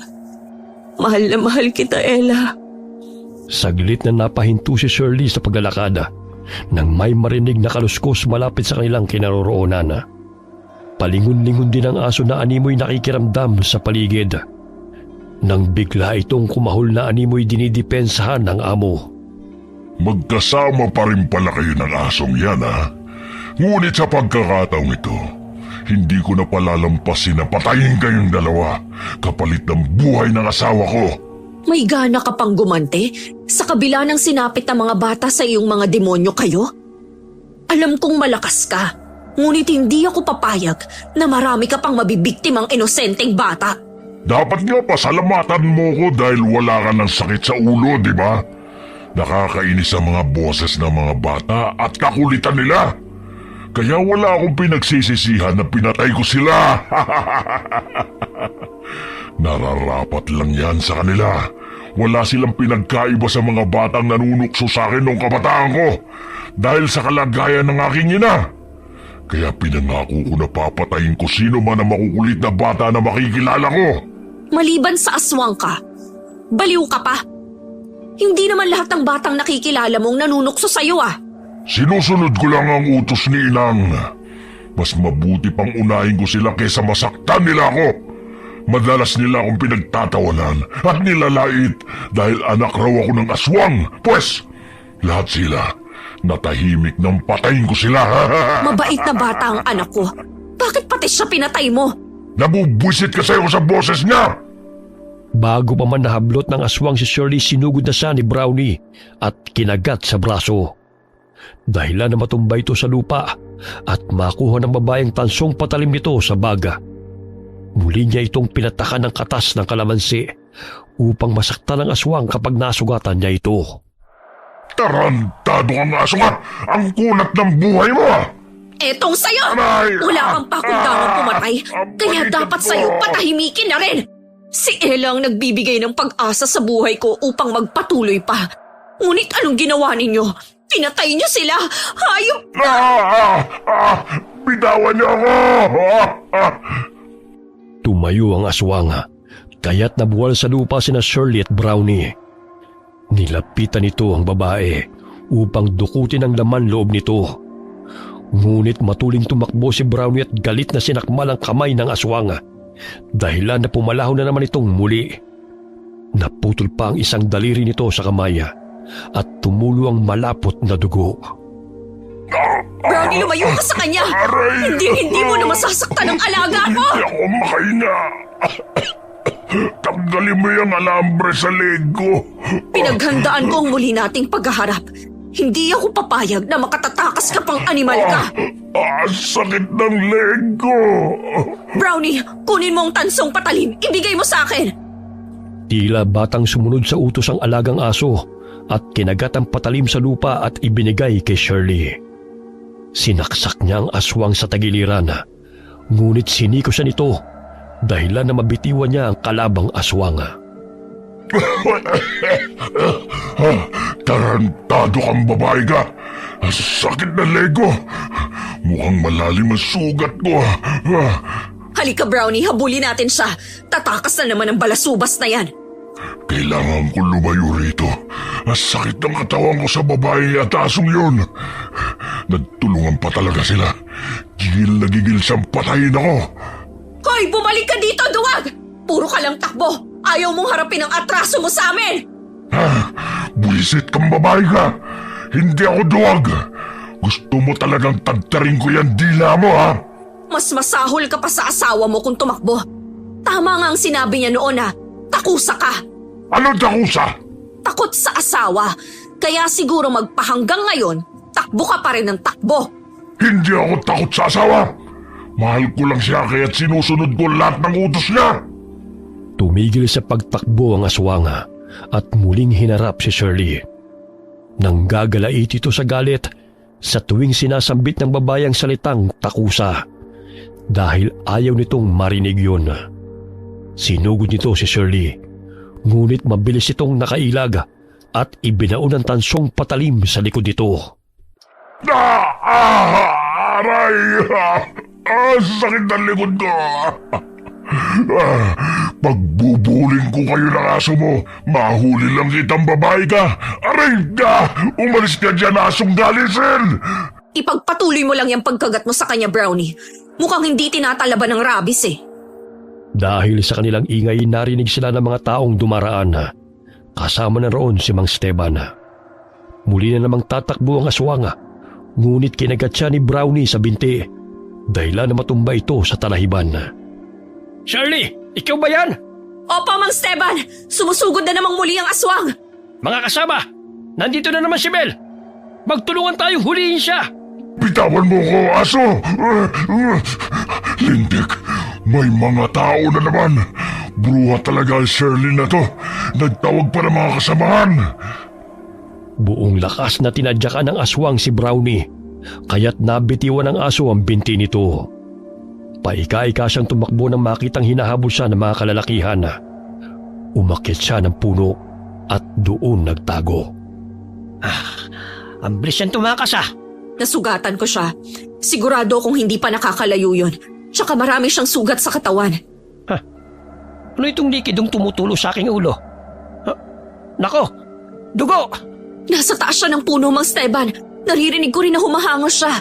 Mahal na mahal kita, Ella. Saglit na napahinto si Shirley sa paglalakad nang may marinig na kaluskos malapit sa kanilang kinaroroonan. Palingon-lingon din ang aso na animoy nakikiramdam sa paligid. Nang bigla itong kumahol na animoy dinidepensahan ng amo. Magkasama pa rin pala kayo ng asong yan, ha? Ngunit sa pagkakataong ito, hindi ko na palalampasin na patayin kayong dalawa kapalit ng buhay ng asawa ko. May gana ka pang gumante sa kabila ng sinapit ng mga bata sa iyong mga demonyo kayo? Alam kong malakas ka, ngunit hindi ako papayag na marami ka pang mabibiktimang inosenteng bata. Dapat nga pasalamatan mo ko dahil wala ka ng sakit sa ulo, di ba? Nakakainis ang mga boses ng mga bata at kakulitan nila. Kaya wala akong pinagsisisihan na pinatay ko sila. Nararapat lang yan sa kanila. Wala silang pinagkaiba sa mga batang nanunukso sa akin noong kabataan ko dahil sa kalagayan ng aking ina. Kaya pinangako ko na papatayin ko sino man ang makukulit na bata na makikilala ko. Maliban sa aswang ka, baliw ka pa. Hindi naman lahat ng batang nakikilala mong nanunukso sa'yo ah. Sinusunod ko lang ang utos ni Inang. Mas mabuti pang unahin ko sila kaysa masaktan nila ako. Madalas nila akong pinagtatawanan at nilalait dahil anak raw ako ng aswang. Pwes, lahat sila natahimik nang patayin ko sila. Mabait na bata ang anak ko. Bakit pati siya pinatay mo? Nabubwisit kasi ako sa boses niya. Bago pa man nahablot ng aswang si Shirley, sinugod na siya ni Brownie at kinagat sa braso. Dahilan na matumba ito sa lupa at makuha ng babaeng tansong patalim nito sa baga. Muli niya itong pinatakan ng katas ng kalamansi upang masaktan ng aswang kapag nasugatan niya ito. Tarantado kang aso ka! Ang kunat ng buhay mo! Etong sayo! Aray! Wala kang pakundangang pumatay, kaya dapat sayo patahimikin na rin! Si Ella ang nagbibigay ng pag-asa sa buhay ko upang magpatuloy pa. Ngunit anong ginawa ninyo? Pinatay niyo sila! Hayop! Bitawan niyo ako! Tumayo ang aswang, kaya't nabuwal sa lupa sina Shirley at Brownie. Nilapitan nito ang babae upang dukutin ang laman loob nito. Ngunit matuling tumakbo si Brownie at galit na sinakmal ang kamay ng aswang. Dahilan na pumalaho na naman itong muli. Naputol pa ang isang daliri nito sa kamay at tumulo ang malapot na dugo. Brownie, lumayo ka sa kanya! Hindi mo na masasaktan ang alaga ko! Hindi ako makahinga. Tanggalin mo yung alambre sa leg ko. Pinaghandaan ko ang muli nating paghaharap. Hindi ako papayag na makatatakas ka pang animal ka. Sakit ng leg ko. Brownie, kunin mo ang tansong patalim. Ibigay mo sa akin. Tila batang sumunod sa utos ang alagang aso at kinagat ang patalim sa lupa at ibinigay kay Shirley. Sinaksak niya ang aswang sa tagiliran, ngunit siniko siya nito dahilan na mabitiwan niya ang kalabang aswang. Tarantado kang babae ka. Sakit na leg ko. Mukhang malalim ang sugat ko. Halika Brownie, habulin natin siya. Tatakas na naman ang balasubas na yan. Kailangan ko lumayo rito. Sakit ng katawan ko sa babae at asong yun. Nagtulungan pa talaga sila. Gigil na gigil siyang patayin ako. Hoy, bumalik ka dito, duwag! Puro ka lang takbo. Ayaw mong harapin ang atraso mo sa amin. Buwisit kang babae ka. Hindi ako duwag. Gusto mo talagang tagtarin ko yan dila mo, ha? Mas masahol ka pa sa asawa mo kung tumakbo. Tama nga ang sinabi niya noon, ha? Takusa ka! Ano takusa? Takot sa asawa. Kaya siguro magpahanggang ngayon, takbo ka pa rin ng takbo. Hindi ako takot sa asawa. Mahal ko lang siya kaya't sinusunod ko lahat ng utos niya. Tumigil sa pagtakbo ang aswanga at muling hinarap si Shirley. Nanggagalait ito sa galit sa tuwing sinasambit ng babae ang salitang takusa dahil ayaw nitong marinig yun. Sinugod nito si Shirley, ngunit mabilis itong nakailag at ibinaon ng tansong patalim sa likod nito. Aray! Sakit ng likod ko. Pagbubuling ko kayo ng aso mo, mahuli lang kitang babae ka. Aray ka! Umalis ka dyan, asong galisin! Ipagpatuloy mo lang yung pagkagat mo sa kanya, Brownie. Mukhang hindi tinatalaban ng rabies eh. Dahil sa kanilang ingay, narinig sila ng mga taong dumaraan. Kasama na roon si Mang Esteban. Muli na namang tatakbo ang aswanga, ngunit kinagat siya ni Brownie sa binti, dahilan na matumba ito sa talahiban. Shirley, ikaw ba yan? Opo, Mang Esteban! Sumusugod na namang muli ang aswang! Mga kasama, nandito na naman si Bel. Magtulungan tayong hulihin siya. Bitawan mo ko, aso! Lintik, may mga tao na naman. Bruha talaga ang Shirley na to. Nagtawag pa ng mga kasamahan. Buong lakas na tinadyakan ng aswang si Brownie, kaya't nabitiwan ng aso ang binti nito. Paika-ika siyang tumakbo nang makitang hinahabol siya ng mga kalalakihan. Umakyat siya ng puno at doon nagtago. Ang bilis niyang tumakas Nasugatan ko siya. Sigurado kung hindi pa nakakalayo yun. Tsaka marami siyang sugat sa katawan. Ano itong likidong tumutulo sa aking ulo? Nako, dugo! Nasa taas siya ng puno, Mang Esteban. Naririnig ko rin na humahangos siya.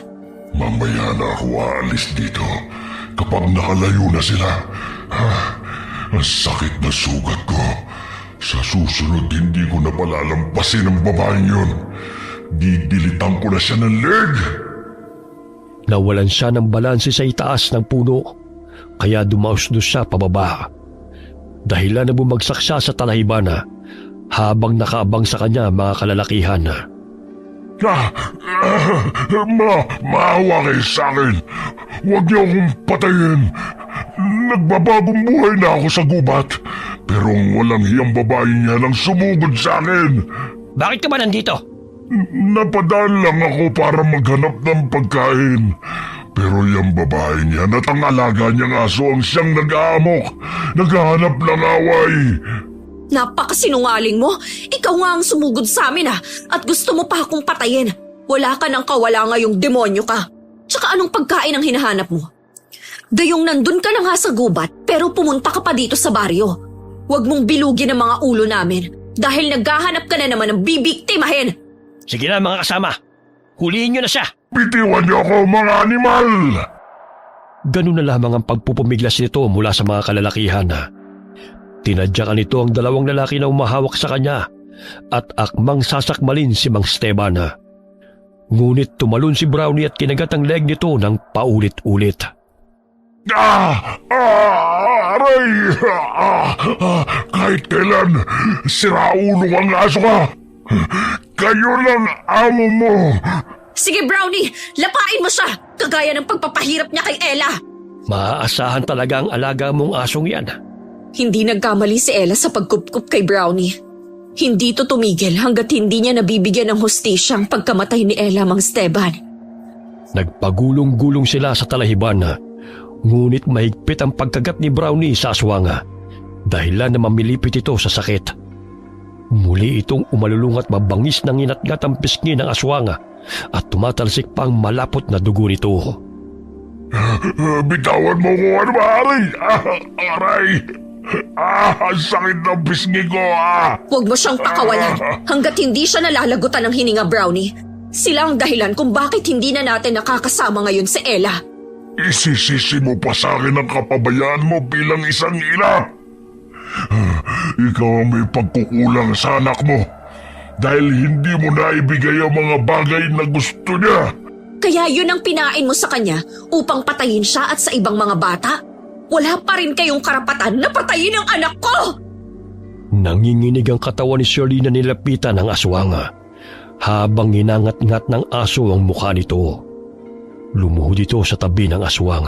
Mamaya na ako aalis dito kapag nakalayo na sila. Ang sakit na sugat ko. Sa susunod, hindi ko na palalampasin ang babaeng yun. Didilitan ko na siya ng leg. Nawalan siya ng balanse sa itaas ng puno, kaya dumausdos siya pababa. Dahilan na bumagsak siya sa talahiban habang nakaabang sa kanya mga kalalakihan. Maawa kayo sa akin. Huwag niyo akong patayin. Nagbabagong buhay na ako sa gubat. Pero ang walang hiyang babae niya nang sumugod sa akin. Bakit ka ba nandito? Napadaan lang ako para maghanap ng pagkain. Pero yung babae niya at ang alaga niyang aso ang siyang nag-aamok. Naghahanap ng away. Napakasinungaling mo. Ikaw nga ang sumugod sa amin at gusto mo pa akong patayin. Wala ka nang kawala ngayong demonyo ka. Tsaka anong pagkain ang hinahanap mo? Gayong nandun ka na nga sa gubat pero pumunta ka pa dito sa baryo. Huwag mong bilugin ang mga ulo namin dahil naghahanap ka na naman ng bibiktimahin. Sige na mga kasama, hulihin niyo na siya. Bitiwan niyo ako, mga animal! Ganun na lamang ang pagpupumiglas nito mula sa mga kalalakihan. Tinadyakan nito ang dalawang lalaki na umahawak sa kanya at akmang sasakmalin si Mang Esteban. Ngunit tumalon si Brownie at kinagat ang leg nito ng paulit-ulit. Aray! Kahit kailan, siraulo kang aso ka! Kayo lang amo mo! Sige Brownie, lapain mo siya! Kagaya ng pagpapahirap niya kay Ella! Maaasahan talaga ang alaga mong asong yan. Hindi nagkamali si Ella sa pagkupkup kay Brownie. Hindi to tumigil hanggat hindi niya nabibigyan ng hustisya ang pagkamatay ni Ella, Mang Esteban. Nagpagulong-gulong sila sa talahiban, ngunit mahigpit ang pagkagat ni Brownie sa aswanga dahilan na mamilipit ito sa sakit. Muli itong umalulung at mabangis ng inatgat ang pisngi ng aswanga at tumatalsik pa ang malapot na dugo nito. Bitawan mo ko, ano ba, aray? Aray! Ang sakit ng pisngi ko, Huwag mo siyang pakawalan hanggat hindi siya nalalagutan ng hininga, Brownie. Sila ang dahilan kung bakit hindi na natin nakakasama ngayon si Ella. Isisisi mo pa sa akin ang kapabayaan mo bilang isang ina. Ikaw ang may pagkukulang sa anak mo dahil hindi mo naibigay ang mga bagay na gusto niya. Kaya yun ang pinain mo sa kanya upang patayin siya at sa ibang mga bata? Wala pa rin kayong karapatan na patayin ang anak ko! Nanginginig ang katawan ni Shirley na nilapitan ng aswang habang inangat-ngat ng aso ang mukha nito. Lumuhod ito sa tabi ng aswang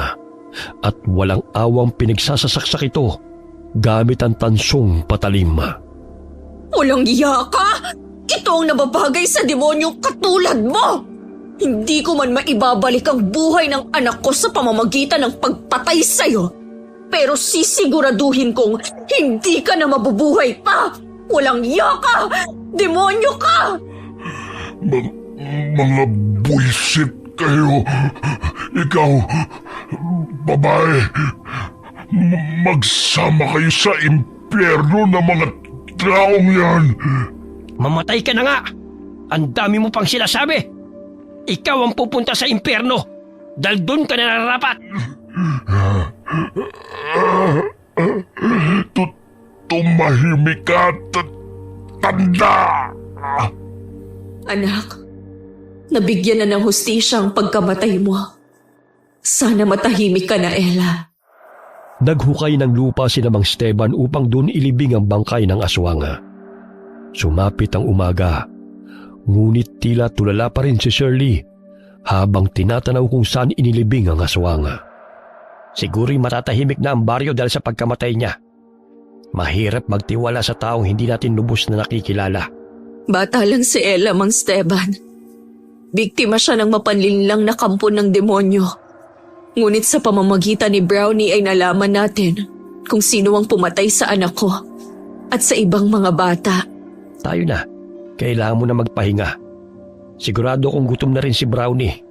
at walang awang pinagsasasaksak ito gamit ang tansong patalim. Walang iya ka! Ito ang nababagay sa demonyong katulad mo! Hindi ko man maibabalik ang buhay ng anak ko sa pamamagitan ng pagpatay sa'yo. Pero sisiguraduhin kong hindi ka na mabubuhay pa! Walang iya ka! Demonyo ka! Mga buisit kayo. Ikaw, babae, magsama kayo sa impyerno ng mga taong yan. Mamatay ka na nga! Ang dami mo pang sinasabi! Ikaw ang pupunta sa impyerno dahil doon ka na nararapat! Tumahimik ka, tanda! Anak, nabigyan na ng hustisya ang pagkamatay mo. Sana matahimik ka na, Ella. Naghukay ng lupa si Mang Esteban upang doon ilibing ang bangkay ng aswang. Sumapit ang umaga, ngunit tila tulala pa rin si Shirley habang tinatanaw kung saan inilibing ang aswang. Siguro'y matatahimik na ang baryo dahil sa pagkamatay niya. Mahirap magtiwala sa taong hindi natin lubos na nakikilala. Bata lang si Ella, Mang Esteban. Biktima siya ng mapanlinlang na kampo ng demonyo. Ngunit sa pamamagitan ni Brownie ay nalaman natin kung sino ang pumatay sa anak ko at sa ibang mga bata. Tayo na. Kailangan mo na magpahinga. Sigurado kung gutom na rin si Brownie.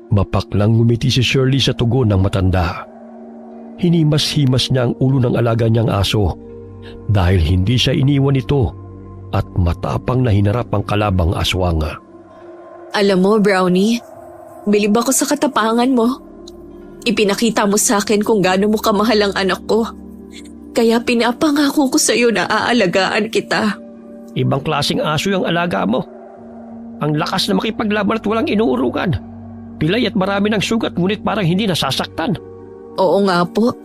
Mapaklang ngumiti si Shirley sa tugon ng matanda. Hinimas-himas niya ang ulo ng alaga niyang aso dahil hindi siya iniwan nito at matapang na hinarap ang kalabang aswang. Alam mo, Brownie, bilib ako sa katapangan mo. Ipinakita mo sa akin kung gaano mo kamahal ang anak ko. Kaya pinapangako ko sa iyo na aalagaan kita. Ibang klaseng aso yung alaga mo. Ang lakas na makipaglaban at walang inuurugan. Pilay at marami ng sugat ngunit parang hindi nasasaktan. Oo nga po.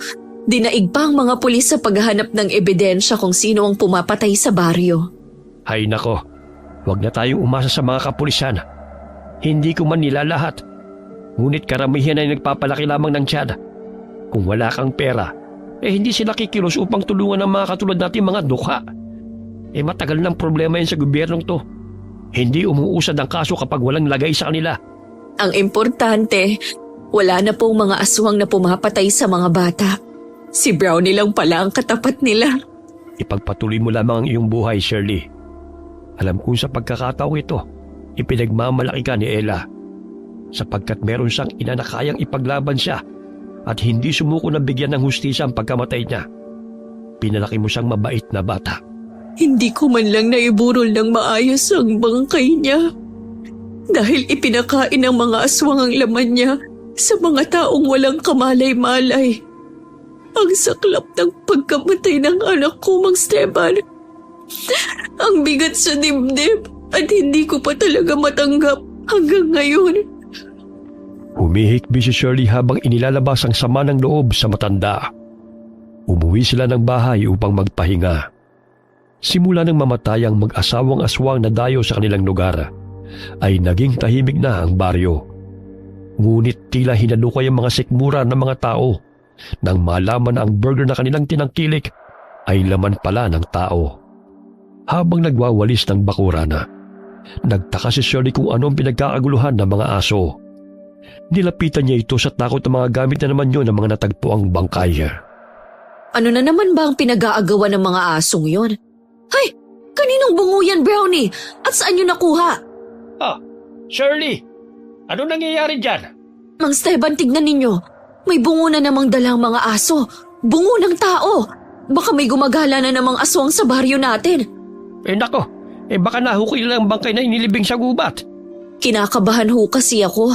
Dinaig pa ang mga pulis sa paghahanap ng ebidensya kung sino ang pumapatay sa baryo. Hay nako, huwag na tayong umasa sa mga kapulisan. Hindi ko man nila lahat. Ngunit karamihan ay nagpapalaki lamang ng tiyan. Kung wala kang pera, hindi sila kikilos upang tulungan ang mga katulad natin mga dukha. Matagal ng problema yan sa gobyernong to. Hindi umuusad ang kaso kapag walang lagay sa kanila. Ang importante, wala na pong mga aswang na pumapatay sa mga bata. Si Brownie lang pala ang katapat nila. Ipagpatuloy mo lamang ang iyong buhay, Shirley. Alam kong sa pagkakataong ito, ipinagmamalaki ka ni Ella. Sapagkat meron siyang ina na kayang ipaglaban siya at hindi sumuko na bigyan ng hustisya ang pagkamatay niya. Pinalaki mo siyang mabait na bata. Hindi ko man lang naiburol ng maayos ang bangkay niya. Dahil ipinakain ng mga aswang ang laman niya sa mga taong walang kamalay-malay. Ang saklap ng pagkamatay ng anak ko, Mang Esteban. Ang bigat sa dibdib at hindi ko pa talaga matanggap hanggang ngayon. Humihikbi si Shirley habang inilalabas ang sama ng loob sa matanda. Umuwi sila ng bahay upang magpahinga. Simula nang mamatay ang mag-asawang aswang na dayo sa kanilang lugar, ay naging tahimik na ang baryo. Ngunit tila hinalukay ang mga sikmura ng mga tao nang malaman na ang burger na kanilang tinangkilik ay laman pala ng tao. Habang nagwawalis ng bakurana, nagtaka si Shirley kung anong pinagkakaguluhan ng mga aso. Nilapitan niya ito sa takot ng mga gamit na naman yun ng mga natagpuang bangkay. Ano na naman ba ang pinag-aagawa ng mga asong yon? Hay! Kaninong bungo yan, Brownie? At saan nyo nakuha? Shirley! Ano nangyayari dyan? Mang Esteban, tignan ninyo. May bungo na namang dalang mga aso. Bungo ng tao. Baka may gumagala na namang aswang sa baryo natin. Nako, baka nahukay lang ang bangkay na inilibing sa gubat. Kinakabahan ho kasi ako.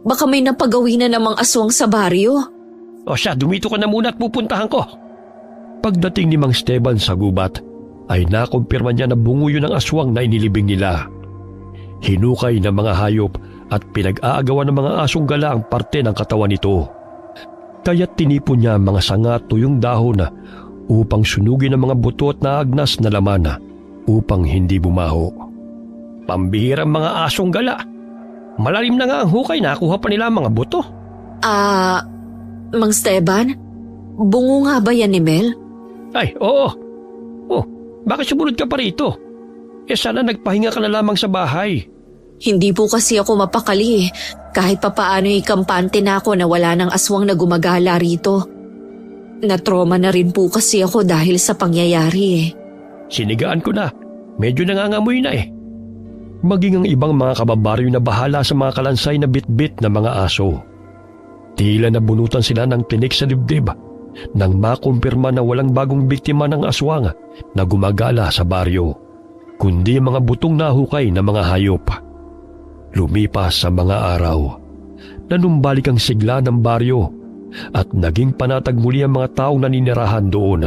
Baka may napagawin na namang aswang sa baryo. O siya, dumito ka na muna at pupuntahan ko. Pagdating ni Mang Esteban sa gubat, ay nakumpirma niya na bungo yun ang aswang na inilibing nila. Hinukay ng mga hayop at pinag-aagawan ng mga asong gala ang parte ng katawan nito. Kaya't tinipon niya ang mga sanga at tuyong dahon upang sunugin ang mga buto at naagnas na laman upang hindi bumaho. Pambihirang mga asong gala. Malalim na nga ang hukay, nakuha pa nila ang mga buto. Mang Esteban, bungo nga ba yan ni Mel? Ay, oo. Oh, bakit sumunod ka pa rito? Sana nagpahinga ka na lamang sa bahay. Hindi po kasi ako mapakali. Kahit papaano ikampante na ako na wala ng aswang na gumagala rito. Natroma na rin po kasi ako dahil sa pangyayari. Sinigaan ko na. Medyo nangangamoy na eh. Maging ang ibang mga kababaryo na bahala sa mga kalansay na bitbit na mga aso. Tila nabunutan sila ng tinik sa dibdib nang makumpirma na walang bagong biktima ng aswang na gumagala sa baryo, kundi mga butong nahukay na mga hayop. Lumipas sa mga araw, nanumbalik ang sigla ng baryo at naging panatag muli ang mga taong naninirahan doon.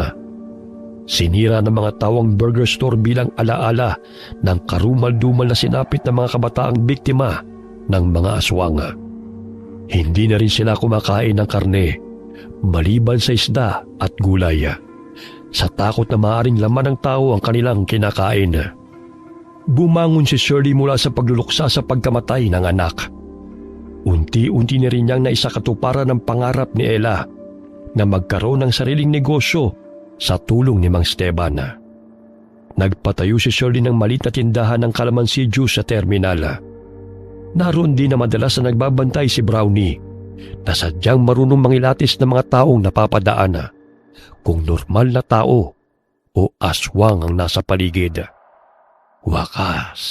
Sinira ng mga tao ang burger store bilang alaala ng karumal-dumal na sinapit ng mga kabataang biktima ng mga aswang. Hindi na rin sila kumakain ng karne, maliban sa isda at gulay, sa takot na maaaring laman ng tao ang kanilang kinakain. Bumangon si Shirley mula sa pagluluksa sa pagkamatay ng anak. Unti-unti na rin niyang naisakatuparan ng pangarap ni Ella na magkaroon ng sariling negosyo sa tulong ni Mang Esteban. Nagpatayo si Shirley ng maliit na tindahan ng kalamansi juice sa terminal. Naroon din na madalas na nagbabantay si Brownie na sadyang marunong mangilatis ng mga taong napapadaan kung normal na tao o aswang ang nasa paligid. Wakas,